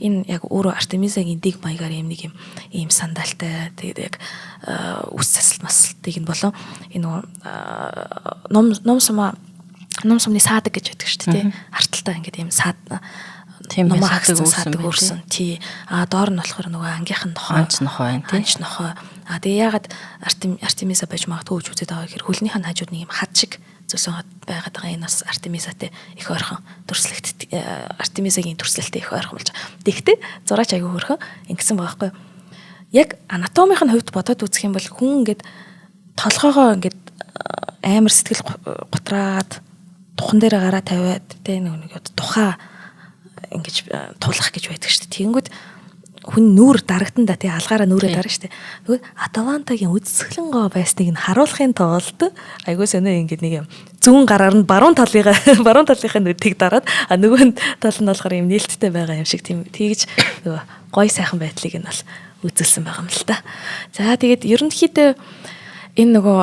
энэ яг өөрөө Артемисагийн дэг маягаар юм нэг ийм сандалтай тэгээд яг үс сасалмастыг нь болон энэ ном сумны саадаг гэж байдаг шүү дээ тий. Арталтаа ингээд ийм Тийм Номоо саадаг хагцсан үүссэн саадаг байх, өөрсөн. Тий. Доор нь болохоор нөгөө ангийнхан нохоо. Анч нохоо байна тий. Анч нохоо. Тэгээ ягаад Артемиса байж магадгүй гэж үзээд байгаа гэхээр хөлнийхэн хажууд нэг юм хад шиг зөсөн байгаад байгаа. Энэ бас Артемисатай их ойрхон төрслөгт Артемисагийн төрслөлттэй их ойрхон болж байгаа. Тэгтээ зураач аягүй хөрхөн ингэсэн байгаа байхгүй. Яг анатомийн хувьд бодоод үзэх юм бол хүн ингээд толгоогоо ингээд амар сэтгэл готраад тухан дээр гараа тавиад тэ нэг тухаа ингэж тулах гэж байдаг шүү дээ. Тэгэнгүүт хүн нүүр дарагдан да тий алгаараа нүрээ дарна шүү дээ. Тэгвэл Аталантагийн үзэсгэлэн гоо байсныг нь харуулахын тулд айгуу сонир ингэж нэг юм зүүн гараар нь баруун талынхаа нүдийг дараад нөгөө тал нь болохоор юм нээлттэй байгаа юм шиг тийм тэгж нөгөө гой сайхан байдлыг нь бол үзүүлсэн байгаа юм л та. За тэгээд ерөнхийдөө энэ нөгөө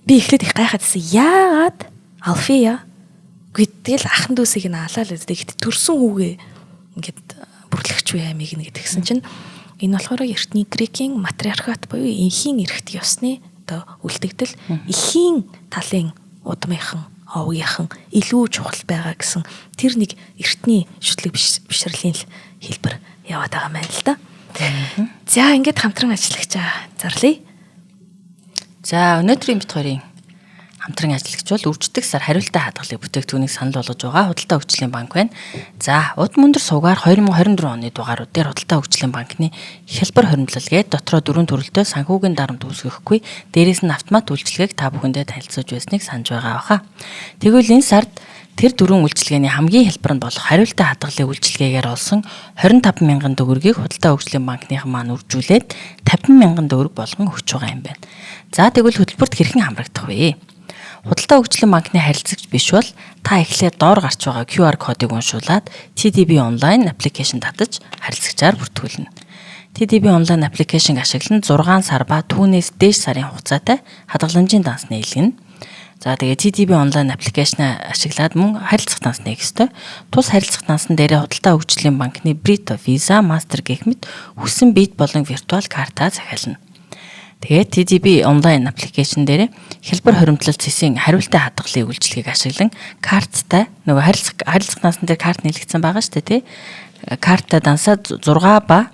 би эхлээд их гайхаадсэн. Яагаад Алфия гэдэл ахын дүүсийг нь алаал үздэг. Төрсөн хүүгээ ингээд бүрлэгч үе аймыг нь гэдгсэн чинь энэ болохоор эртний грекийн матриархат буюу энхийн эрхт ёсны одоо үлдэгдэл эхийн талын удмынхан овгийнхан илүү чухал байгаа гэсэн тэр нэг эртний шүтлэг бишрэлийн хэлбэр яваад байгаа юм байна л да. За ингээд хамтран ажиллагч зарлая. За өнөөдрийн бит хоёрын хамтран ажиллагч бол үрждэг сар хариултаа хадгалах бүтээгдэхүүнийг санал болгож байгаа Худалдаа хөгжлийн банк байна. За удам өндөр суугаар 2024 оны дугаарууд дээр Худалдаа хөгжлийн банкны хялбар хоригдлолгээд дотроо 4 төрөлтэй санхүүгийн дарамт үүсгэхгүй, дээрээс нь автомат үйлчилгээг та бүхэндээ танилцуулж байсныг санаж байгаа баха. Тэгвэл энэ сард тэр 4 үйлчилгээний хамгийн хялбар нь болох хариултаа хадгалах үйлчилгээгээр олсон 25 мянган төгрөгийг Худалдаа хөгжлийн банкныхан маань үржүүлээд 50 мянган төгрөг болгон өгч байгаа юм байна. За тэгвэл хөтөлбөрт хэрхэн хамрагдах вэ? Худалдаа хөгжлийн банкны харилцагч биш бол та эхлээд доор гарч байгаа QR кодыг уншуулад TDB онлайн аппликейшн татаж харилцагчаар бүртгүүлнэ. TDB онлайн аппликейшн ашиглан 6 сар ба түүнээс дээш сарын хугацаатай хадгаламжийн данс нийлгэнэ. За тэгээ TDB онлайн аппликейшн ашиглаад мөн харилцах данс нээх ёстой. Тус харилцах дансан дээрээ Худалдаа хөгжлийн банкны Brito, Visa, Master гэх мэт хүссэн бит болон виртуал картаа захиална. Тэгээд TDB онлайн аппликейшн дээр хялбар хоримтлол цэсийн хариултаа хадгалын үйлчилгээг ашиглан карттай нөгөө харилцах дансан дээр карт нэлэгдсэн байгаа шүү дээ тий. Карттай дансаа 6 ба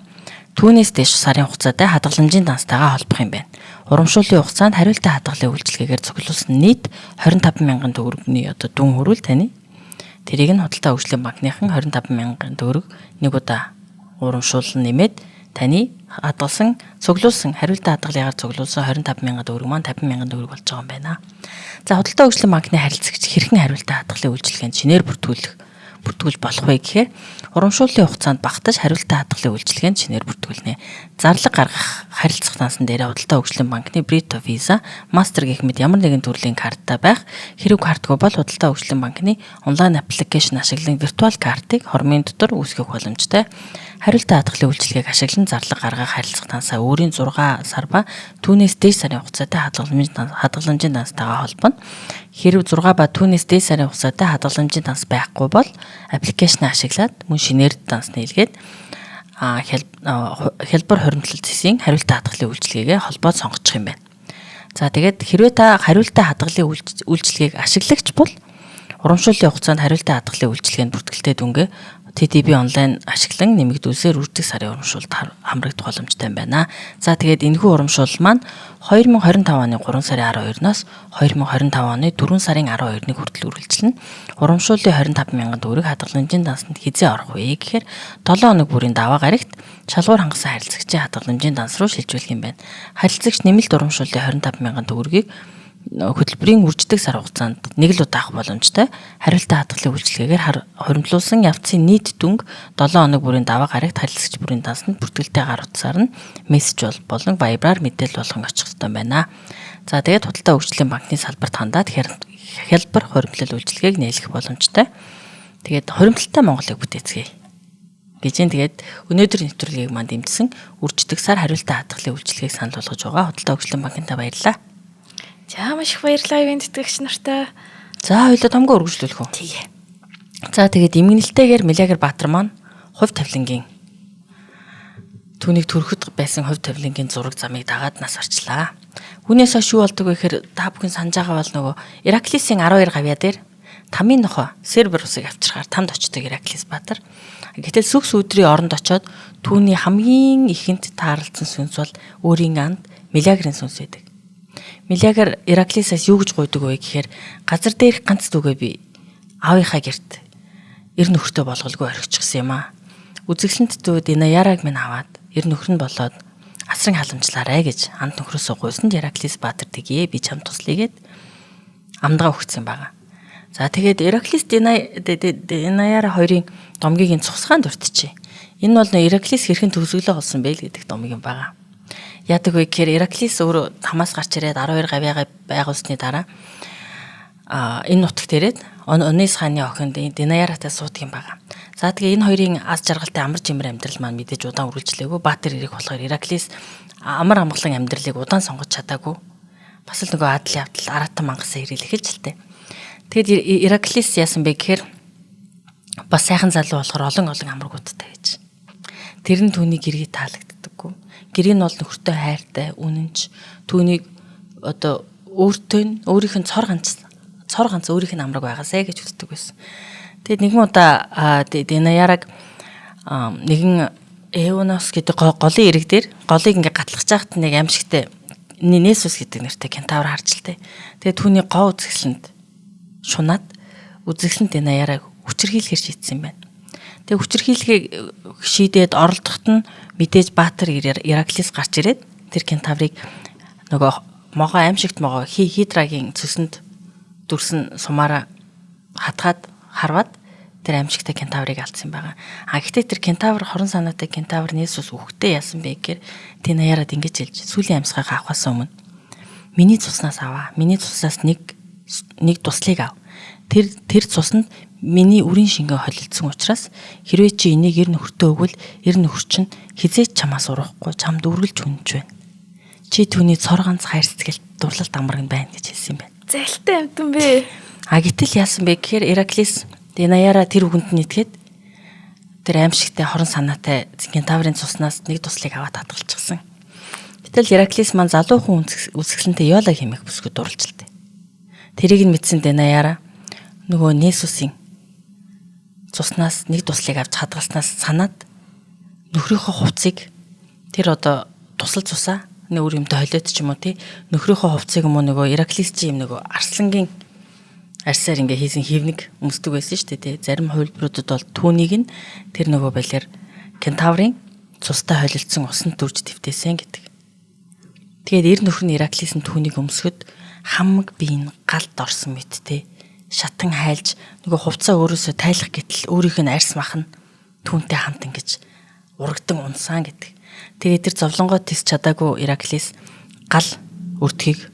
түүнээс дээш сарын хугацаатай хадгаламжийн дансатайгаа холбох юм байна. Урамшууллын хугацаанд хариултаа хадгалын үйлчилгээгээр цуглуулсан нийт 25 мянган төгрөгийн одоо дүн хөрвөл таны тэрийг нь Худалдаа хөгжлийн банкныхан 25 мянган төгрөг нэг удаа урамшуулан нэмээд таны хадгалсан цуглуулсан хариултаа хадгалыгаар цуглуулсан 25 мянган төгрөг маань 50 мянган төгрөг болж байгаа юм байна. За Худалдаа хөгжлийн банкны харилцагч хэрхэн хариултаа хадгалын үйлчилгээнд шинээр бүртгүүлж болох вэ гэхээр урамшууллын хугацаанд багтаж хариултаа хадгалын үйлчилгээнд шинээр бүртгүүлнэ. Зарлаг гаргах харилцах дансан дээр Худалдаа хөгжлийн банкны Brito, Visa, Master гэх мэт ямар нэгэн төрлийн карттай байх хэрэг картгүй бол Худалдаа хөгжлийн банкны онлайн аппликейшн ашиглан виртуал картыг хормын дотор үүсгэх боломжтой. Хариултаа хадгалын үйлчилгээг ашиглан зарлаг гаргах харилцах дансаа өөрийн 6 сар ба түүнээс дээш сарын хугацаатай хадгаламжийн дансатайгаа холбоно. Хэрв 6 ба түүнээс дээш сарын хугацаатай хадгаламжийн данс байхгүй бол аппликейшн ашиглаад мөн шинээр данс нийлгээд хялбар хоримтлол цэсийн хариултаа хадгалын үйлчилгээгээ холбоод сонгочих юм байна. За тэгээд хэрвээ та хариултаа хадгалын үйлчилгээг ашиглагч бол урамшууллын хугацаанд хариултаа хадгалын үйлчилгээнд бүртгэлтэй дүнгээ TDB онлайн ашиглан нэмэгдүүлсээр үржих сарын урамшуулалд хамрагдах боломжтой юм байна. За тэгээд энэхүү урамшуул маань 2025 оны 3 сарын 12-ноос 2025 оны 4 сарын 12-ны хүртэл үргэлжилнэ. Урамшууллын 25 мянган төгрөг хадгаламжийн дансанд хизээ орох вэ гэхээр 7 хоног бүрийн даваа гарагт шалгуур хангасан харилцагчийн хадгаламжийн данс руу шилжүүлэх юм байна. Харилцагч нэмэлт урамшууллын 25 мянган төгрөгийг хөтөлбөрийн үрждэг сар хугацаанд нэг л удаа авах боломжтой. Хариултаа хадгалын үйлчилгээгээр хоримтлуулсан явцын нийт дүнг 7 хоног бүрийн даваа гарагт харилцагч бүрийн дансанд бүртгэлтэй гар утсаар нь мессеж болон вайбраар мэдээлэл болгон очих ёстой байна. За тэгээд Худалдаа хөгжлийн банкны салбарт хандаад хялбар хоримтлол үйлчилгээг нээлгэх боломжтой. Тэгээд хоримтлалтай Монголыг бүтээцгээе гэж тэгээд өнөөдрийн нэвтрүүлгийг манд дэмжсэн үрждэг сар хариултаа хадгалын үйлчилгээг санал болгож байгаа Худалдаа хөгжлийн банктай баярлалаа. За маш их баярлалаа ивент тэтгэгч нартай. За хоёулаа томгоо үргэлжлүүлэх үү? Тэгээ. За тэгээд имгэнэлтэйгээр Милягэр Баатар маань хувь тавилангийн түүнийг төрөхөд байсан хувь тавилангийн зураг замыг дагаад нас арчлаа. Үүнээс хойш юу болдог вэ гэхээр та бүхэн санаж байгаа бол нөгөө Ираклисын 12 гавья дээр тамийн нохой Серберусыг авчрахаар тамд очдог Ираклис Баатар. Гэтэл сүхс өдрийн оронд очоод түүний хамгийн ихэнд таарлцсан сүнс бол өөрийн анд Мелиагрын сүнс байдаг. Мелиагр Ираклисаас юу гэж гуйдаг вэ гэхээр газар дээрх ганц дүүгээ би аавынхаа герт эр нөхөртөө болголгүй орхичихсан юм аа. Үзэсгэлэнт дүүд Динаяраг минь аваад эр нөхөр нь болоод асран халамжлаарай гэж анд нөхрөөсөө гуйсанд Ираклис Баатар тгийе би чамд туслая гэд амдгаа өгсөн байгаа. За тэгээд Ираклис Динаяра хоёрын домгийн цусгаан дуртжээ. Энэ бол Ираклис хэрхэн төгсгөлөө олсон бэ л гэдэг домгийн байгаа. Яадаг вэ гэхээр Ираклис өөрөө хамаас гарч ирээд 12 гавьяага байгуулсны дараа энэ нутагт ирээд Онис хааны охин Динаяратай суудаг юм байгаа. За тэгээ энэ хоёрын аз жаргалтай амар жимэр амьдрал маань мэдээж удаан үргэлжлээгүй. Баатар ирэх болохоор Ираклис амар амгалан амьдралыг удаан сонгож чадаагүй. Бас л нөгөө адал явдал аратан мангасаа ирэл эхэлж л тээ. Тэгэд Ираклис яасан бэ гэхээр бас сайхан залуу болохоор олон амаргуудтай гэж. Тэр нь түүний гэргийг таалагддаггүй. Гэр нь бол нөхөртөө хайртай, үнэнч. Түүнийг одоо өөрийнх нь цор ганц өөрийнх нь амраг байгаасай гэж үздэг байсан. Тэгэд нэгэн удаа Динаяраг нэгэн Эонос гэдэг голын ирэг дээр голыг ингээ гатлахж байхад нэг аимшигтай Несус гэдэг нэртэй кентавр харж л тээ. Тэгээд түүний гоо үзэсгэлэнд шунаад үзэсгэлэнт Динаяраг хүчирхийлэхэр шийдсэн юм байна. Тэгээд хүчирхийлэхийг шийдээд оролдоход нь мэдээж Баатар Ираклис гарч ирээд тэр кентаврыг нөгөө могоо аимшигт могоо Хидрагийн цөсөнд дүрсэн сумаараа хатгаад харваад тэр аимшигтай кентаврыг алдсан байгаа. Гэхдээ тэр кентавр хорон санаатай кентавр Несус үхтэй яасан бэ гэхээр Динаярад ингэж хэлж сүүлийн амьсгалыг авахаас өмнө миний цуснаас аваа. Миний цуснаас нэг туслыг ав. Тэр цуснд миний үрийн шингээ холилдсон учраас хэрвээ чи энийг эр нөхөртөө өгвөл эр нөхөр чинь хизээч чамаас урахгүй чамд үргэлж хүнж байна. Чи түүний цор ганц хайр сэтгэлд дурлалт амраг байна гэж хэлсэн юм байна. Зайлтай амтан бэ. Гэтэл яасан бэ гэхээр Ираклис Динаяра тэр үгэнд нь итгээд тэр аимшигтай хорон санаатай кентаврын цуснаас нэг туслыг аваад хадгалчихсан. Гэтэл Ираклис маань залуу хүн үсгэлэнтэй Йола хэмээх бүсгүйд дурлжлээ. Тэрийг нь мэдсэн Динаяра нөгөө Несусийн цуснаас нэг туслыг авч хадгалснаас санаад нөхрийнхөө хувцсыг тэр одоо тусал цусаа нэг өөр юмтай холиод ч юм уу тий нөхрийнхөө хувцсыг юм уу нөгөө Ираклис чи юм нөгөө арслангийн арьсаар ингээ хийсэн хивнэг өмсдөг байсан шүү дээ тий. Зарим хувилбаруудад бол түүнийг нь тэр нөгөө балиар кентаврын цустай холилдсон усанд дүрж твтээсэн гэдэг. Тэгээд эр нөхөр нь Ираклис нь түүнийг өмсгöd хамаг биеийн галд орсон мэт тий. Шатан хайлж нөгөө хувцаа өөрөөсөө тайлах гэтэл өөрийнх нь арьс мах нь түүнтэй хамт ингэж урагдан унсан гэдэг. Тэгээд тэр зовлонгоо тис чадаагүй Ираклис гал өртгийг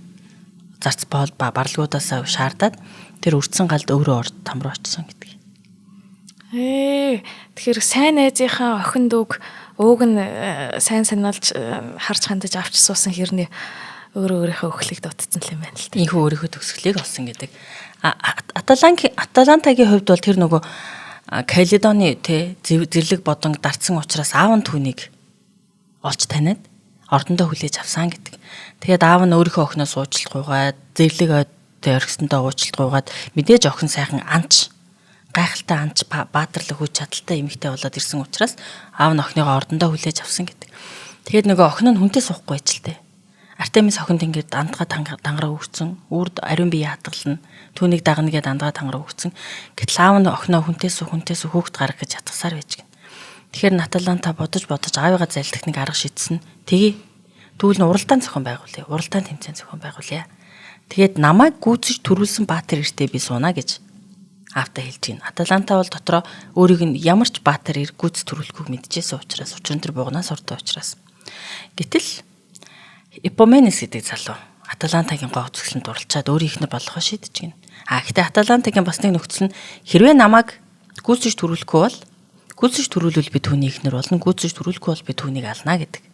зарц боол барлагуудаасаа шаардаад тэр өртсөн галд өөрөө орд там руу очсон гэдэг. Тэгэхээр сайн найзынхаа охин дүүг ууг нь сайн санаалж харж хандаж авч суусан хэрний өөрийнхөө өхлийг дутцсан юм байна л та. Ийхүү өөрийнхөө төгсгөлийг олсон гэдэг. Аталантагийн хувьд бол тэр нөгөө Каледоны зэрлэг бодонг дарцсан учраас аав нь түүнийг олж таниад ордондоо хүлээж авсан гэдэг. Тэгээд аав нь өөрийнхөө охиноос уучлалт гуйгаад зэрлэг орхисондоо уучлалт гуйгаад мэдээж охин сайхан гайхалтай анч баатарлаг хүч чадалтай эмэгтэй болоод ирсэн учраас аав нь охиныгоо ордондоо хүлээж авсан гэдэг. Тэгээд нөгөө охин нь хүнтэй суухгүй ажилтай. Артемис охин тэнгэр дандгаа тангараа өгсөн. Үрд ариун бие хадгална. Түүнийг дагна гэдээ дандгаа тангараа өгсөн. Гэтэл аав нь охиноо хүнтэй хүүхэд гарах гэж ятгасаар байж гэн. Тэгэхээр Аталанта бодож аавыгаа зайлдах нэг арга шийдсэн. Тэгвэл нь уралдаан зохион байгуулъя. Уралдаан тэмцээн зохион байгуулъя. Тэгээд намайг гүйцэж төрүүлсэн Баатар эртээ би сууна гэж аавтай хэлж гин. Аталанта бол дотроо өөрийг нь ямар ч Баатар эр гүйц төрүүлэхийг мэдчихсэн учраас учир нь тэр бугнаас ордог учраас. Гэтэл Ипоменес гэдэг залуу Аталантагийн гоо үзэсгэлэнт дурлцаад өөрийн ихнэр болгохоо шийдэж гин. Гэхдээ Аталантагийн бас нэг нөхцөл нь хэрвээ намайг гүйцэж төрүүлэхгүй бол гүйцэж төрүүлвэл би түүний ихнэр болно. Гүйцэж төрүүлэхгүй бол би түүнийг ална гэдэг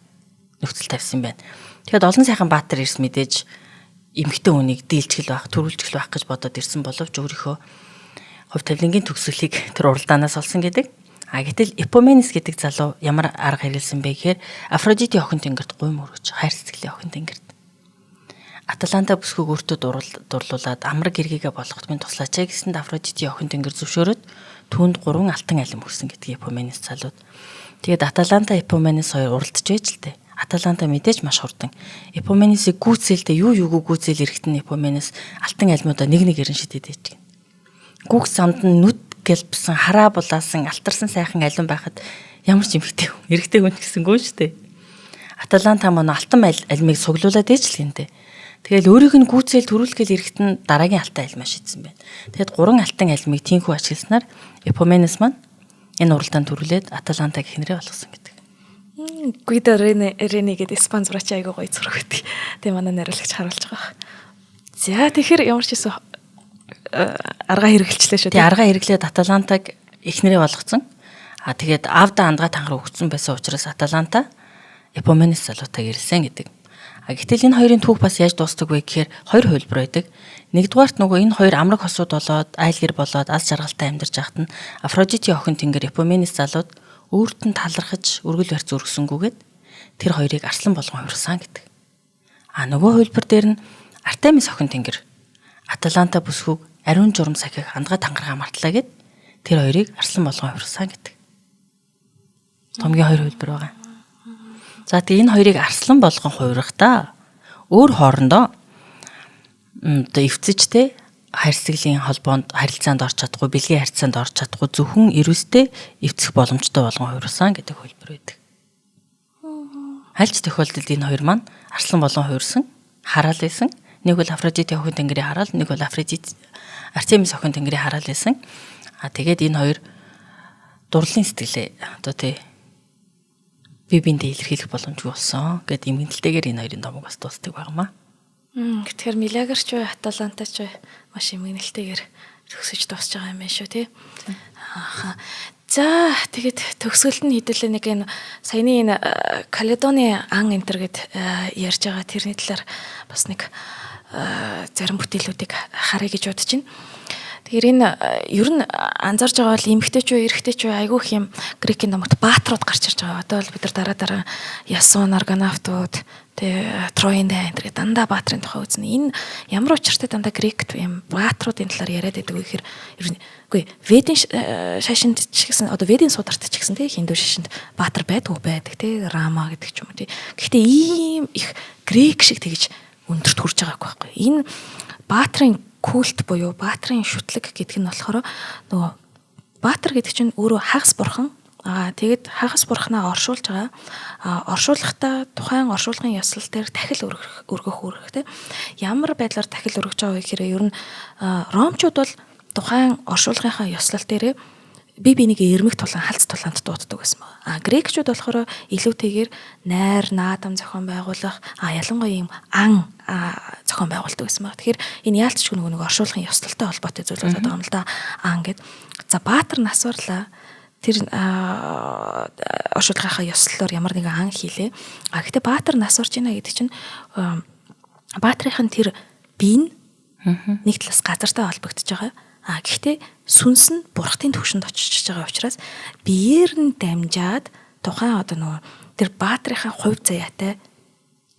нөхцөл тавьсан байна. Тэгэхэд олон сайхан Баатар эрс мэдээж эмэгтэй хүнийг дийлчгэл байх, төрүүлчгэл байх гэж бодоод ирсэн боловч өөрийнхөө хувь тавилангийн төгсгөлийг тэр уралдаанаас олсон гэдэг. Гэтэл Ипоменес гэдэг залуу ямар арга хэрэгэлсэн бэ гэхээр Афродитийн охин тэнгэрт гуйм өргөж хайр сэтгэлийн охин тэнгэрт Аталанта бүсгүйг өөртөө дурлуулад амраг гэргийгээ болгоход минь туслаач гэсэнд Афродитийн охин тэнгэр зөвшөөрөөд түүнд 3 алтан алим өгсөн гэдэг Эпоменес залууд. Тэгээд Аталанта Эпоменес хоёр уралдаж байж л дээ. Аталанта мэдээж маш хурдан. Эпоменесийг гүйцэлдээ юуг гүйцэл эрэхтэн Эпоменес алтан алимуудаа нэг эрен шидэд ээж. Гүгс замд нь нүд гэлбсэн хараа булаасан алтарсан сайхан алим байхад ямар ч эрэгтэй хүн гэсэнгүй шүү дээ. Аталанта манай алтан алимыг суглуулад ээж л гэнтэй. Тэгэл өөрийг нь гүйцэл төрүүлгээл эрэхтэн дараагийн алтан алимаа шийдсэн байна. Тэгэд 3 алтан алимыг тийхүү ашигласнаар Эпоменес маань энэ уралдаанд төрүүлээд Аталантаг хинрээ болгосон гэдэг. Гуидо Рене гэдэг Испани зураач айгуу гоё зураг гэдэг. Тэгээ манай найруулагч харуулж байгаа. За тэгэхээр ямар ч гэсэн аргаа хэрэгжилээ шүү. Тэгээ аргаа хэрэглээд Аталантаг эхнэрээ болгоцсон. Тэгээд Авда андгаа танхар өгсөн байсан учраас Аталанта Эпоменес залуутайг ирсэн гэдэг. Гэтэл энэ хоёрын түүх бас яаж дуустдаг вэ гэхээр хоёр хувилбар байдаг. Нэгдүгээрт нөгөө энэ хоёр амраг хосууд болоод айл гэр болоод аз жаргалтай амьдарч байхад нь Афродитийн охин тэнгэр Эпоменес залууд өөрт нь талархаж өргөл барьц өргсөнгүүгээд тэр хоёрыг арслан болгон хувирсан гэдэг. Нөгөө хувилбар дээр нь Артемис охин тэнгэр Аталанта бүсгүйг ариун журам сахих андгаа тангараа мартлаа гэд тэр хоёрыг арслан болгон хувирсан гэдэг. Томгийн хоёр хувилбар байгаа. За тэгээ энэ хоёрыг арслан болгон хувирахтаа өөр хоорондоо эвцэжтэй харьцаглийн холбоонд харилцаанд орж чадахгүй, бэлгийн харьцаанд орж чадахгүй зөвхөн эрүүстэй эвцэх боломжтой болгон хувирсан гэдэг хувилбар байдаг. Аль ч тохиолдолд энэ хоёр маань арслан болгон хувирсан, хараал байсан. Нэг бол Афродитийн охин тэнгэрийн хараал, нэг бол Артемис охин тэнгэрийн хараал байсан. Тэгээд энэ хоёр дурлалын сэтгэлээ одоо бие биендээ илэрхийлэх боломжгүй болсон гэдэг имгэнэлтэйгээр энэ хоёрын домог бас дуустдаг байнамаа. Тэгэхээр Милагерч бай, Аталантач бай маш имгэнэлтэйгээр төгсөж дуусж байгаа юм байна шүү тий. За тэгээд төгсгөлд нь хэдүүлээ нэг энэ саяны энэ Каледоны ан энтер гэд ярьж байгаа тэрний талаар бас нэг зарим бүтээлүүдийг харъя гэж бодож байна. Тэгэхээр энэ ер нь анзаарж байгаа бол эмэгтэйч үү, эрэгтэйч үү айгүй их юм грекийн номогт баатрууд гарч ирж байгаа. Одоо бол бид нар дараа Ясон, Аргонавтууд, Троен дайн гэдэг дандаа баатрын тухай үзнэ. Энэ ямар учиртай дандаа грект юм баатруудын талаар яриад байдаг вэ гэхээр ер нь үгүй Ведийн шашинд ч гэсэн одоо Ведийн сударт ч гэсэн хинду шашинд баатар байдаг тий Рама гэдэг ч юм уу тий. Гэхдээ ийм их грек шиг тэгж өндөрт хүрч байгаагүй байхгүй. Энэ баатрын культ буюу баатрын шүтлэг гэдэг нь болохоор нөгөө баатар гэдэг чинь өөрөө хагас бурхан. Тэгээд хагас бурхнаа оршуулж байгаа. Оршуулгахдаа тухайн оршуулгын ёслол дээр дахил өргөх үүрэгтэй. Ямар байдлаар дахил өргөж байгаа вэ гэхээр ер нь ромчууд бол тухайн оршуулгынхаа ёслол дээр бие бинийгээ эрмэх тулаан халц тулаанд дууддаг байсан байна. Грекчүүд болохоор илүүтэйгээр найр, наадам зохион байгуулах, ялангуяа юм ан зохион байгуулдаг байсан байна. Тэгэхээр энэ яалтчгүй нөгөө оршуулгын ёслолтой холбоотой зүйл болоод байгаа юм л да. Ан гэд. За баатар насварлаа. Тэр оршуулгынхаа ёслолоор ямар нэгэн ан хийлээ. Гэхдээ баатар насварж байна гэдэг чинь баатрынхын тэр бие нэг талаас газартай холбогдож байгаа. Гэхдээ сүнс нь бурхтын төвшөнд очиж байгаа учраас биеэр нь дамжаад тухайн одоо нөгөө тэр баатрынхаа хувь заяатай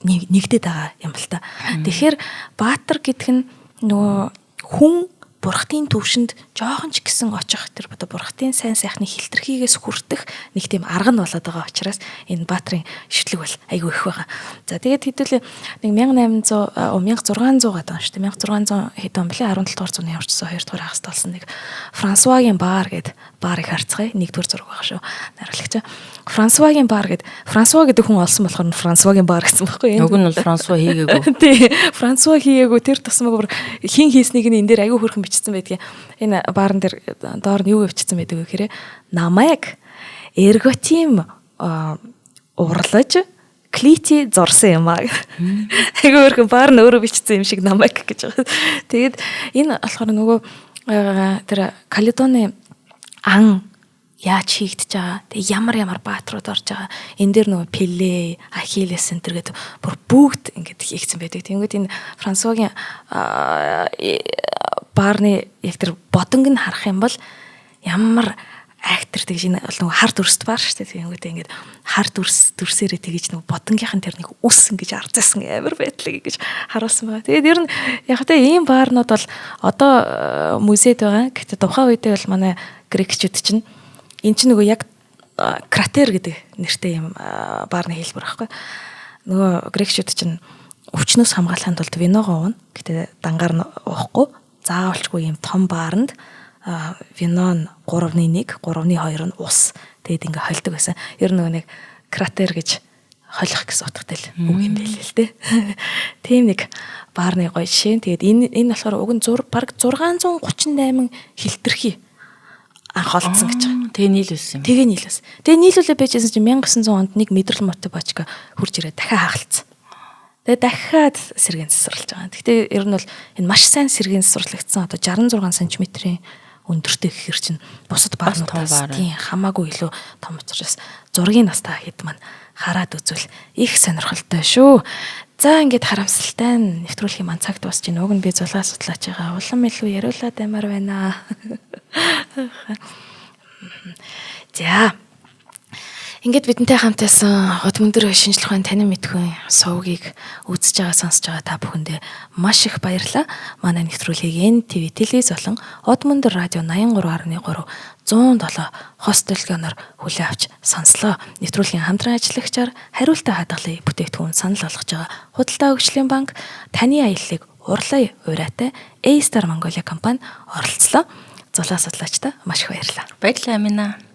нэгдээд байгаа юм л та. Тэгэхээр баатар гэдэг нь нөгөө хүн бурхтын төвшөнд жоохон ч гэсэн очих тэр одоо бурхтын сайн сайхны хилтерхийгээс хүртэх нэг тийм арга нь болоод байгаа учраас энэ баатрын шүтлэг бол айгүй их байгаа. За тэгээд хэдүүлээ нэг 1600 гадаг шүү дээ. 1600 хэд он блэ 17 дугаар зууны явчихсан 2 дугаар хагас толсон нэг Франсуагийн бар гэд барыг харцгаая. 1 дугаар зураг байгаа шүү. Найруулагч. Франсуагийн бар гэд Франсуа гэдэг хүн олсон болохоор Франсуагийн бар гэсэн байхгүй юу? Уг нь бол Франсуа хийгээгүй. Тий. Франсуа хийгээгүй тэр тусмаг хин хийснийг нь энэ дээр айгүй хөрхэн бичсэн байдгийг. Энэ баарн дээр доор нь юу бичсэн байдаг вэ гэхээр намайг эрготим урлаж клити зорсон юм аа. Айгүй хөрхэн баар нь өөрөө бичсэн юм шиг намайг гэж байгаа. Тэгээд энэ болохоор нөгөө тэр Каледоны ан яаж хийгдэж байгаа. Тэг ямар баатрууд орж байгаа. Энэ дээр нөгөө Пеле, Ахиллес центр гэдэг бүр бүгд ингэж хийгдсэн байдаг. Тэнгүүд энэ Франсуагийн баарны яг тэр бодонг нь харах юм бол ямар актер тэгж энэ бол нөгөө хард дүрст баар шүү дээ. Тэгэнгүүтээ ингээд хард дүрсээрээ тэгж нөгөө бодонгийнхан тэр нэг үс ингэж арзаасан амар байдлыг ингэж харуулсан байгаа. Тэгээд ер нь яг тэ ийм баарнууд бол одоо музейд байгаа. Гэхдээ тухайн үедээ бол манай грекчүүд чинь эн чинь нөгөө яг кратер гэдэг нэртэй юм баарны хэлбэр байхгүй. Нөгөө грекчүүд чинь өвчнөөс хамгаалахын тулд виногоо ууна. Гэхдээ дангаар нь уухгүй. Заавалчгүй ийм том бааранд вино нь 3.1, 3.2 нь ус. Тэгээд ингээ холдог байсан. Ер нь нэг кратер гэж холих гэсэн утгатай л үг юм байл л дээ. Тийм нэг баарны гоё жишээ. Тэгээд энэ болохоор уг нь бараг 638 хилтэрхий анх олдсон гэж байгаа. Тэгээ нийлүүлсэн юм. Тэгээ нийлүүлсэн. Тэгээ нийлүүлээ байжсэн чинь 1900 онд нэг мэдрэл мотивачка хурж ирээд дахиад хагалцсан. Тэгээ дахиад сэргийн засварлаж байгаа. Гэхдээ ер нь бол энэ маш сайн сэргийн засварлагдсан одоо 66 см-ийн өндөртэй гэхэр чинь бусад баарнуудаас тийм хамаагүй илүү том учраас зургийн настаа хэд маань хараад үзвэл их сонирхолтой шүү. За ингээд харамсалтай нэвтрүүлгийн маань цаг дуусч байна. Уг нь би зулгаа судлаач байгаа. Улам илүү яриулаад баймаар байна. За ингээд бидэнтэй хамтаасан хот мөндөр шинжлэх ухааны танин мэдхүйн сувгийг үзэж байгаа сонсож байгаа та бүхэндээ маш их баярлалаа. Манай нэвтрүүлгийг NTV телевиз болон хот мөндөр радио 83.3 107 хостелгоноор хүлээн авч сонслоо. Нэвтрүүлгийн хамтран ажиллагчаар хариултаа хадгалын бүтээгдэхүүн санал болгож байгаа Худалдаа хөгжлийн банк таны аяллыг урлаа ураатай A-Star Mongolia компани оролцлоо. Зулаа судлаачтай маш их баярлалаа. Баярлалаа Амина.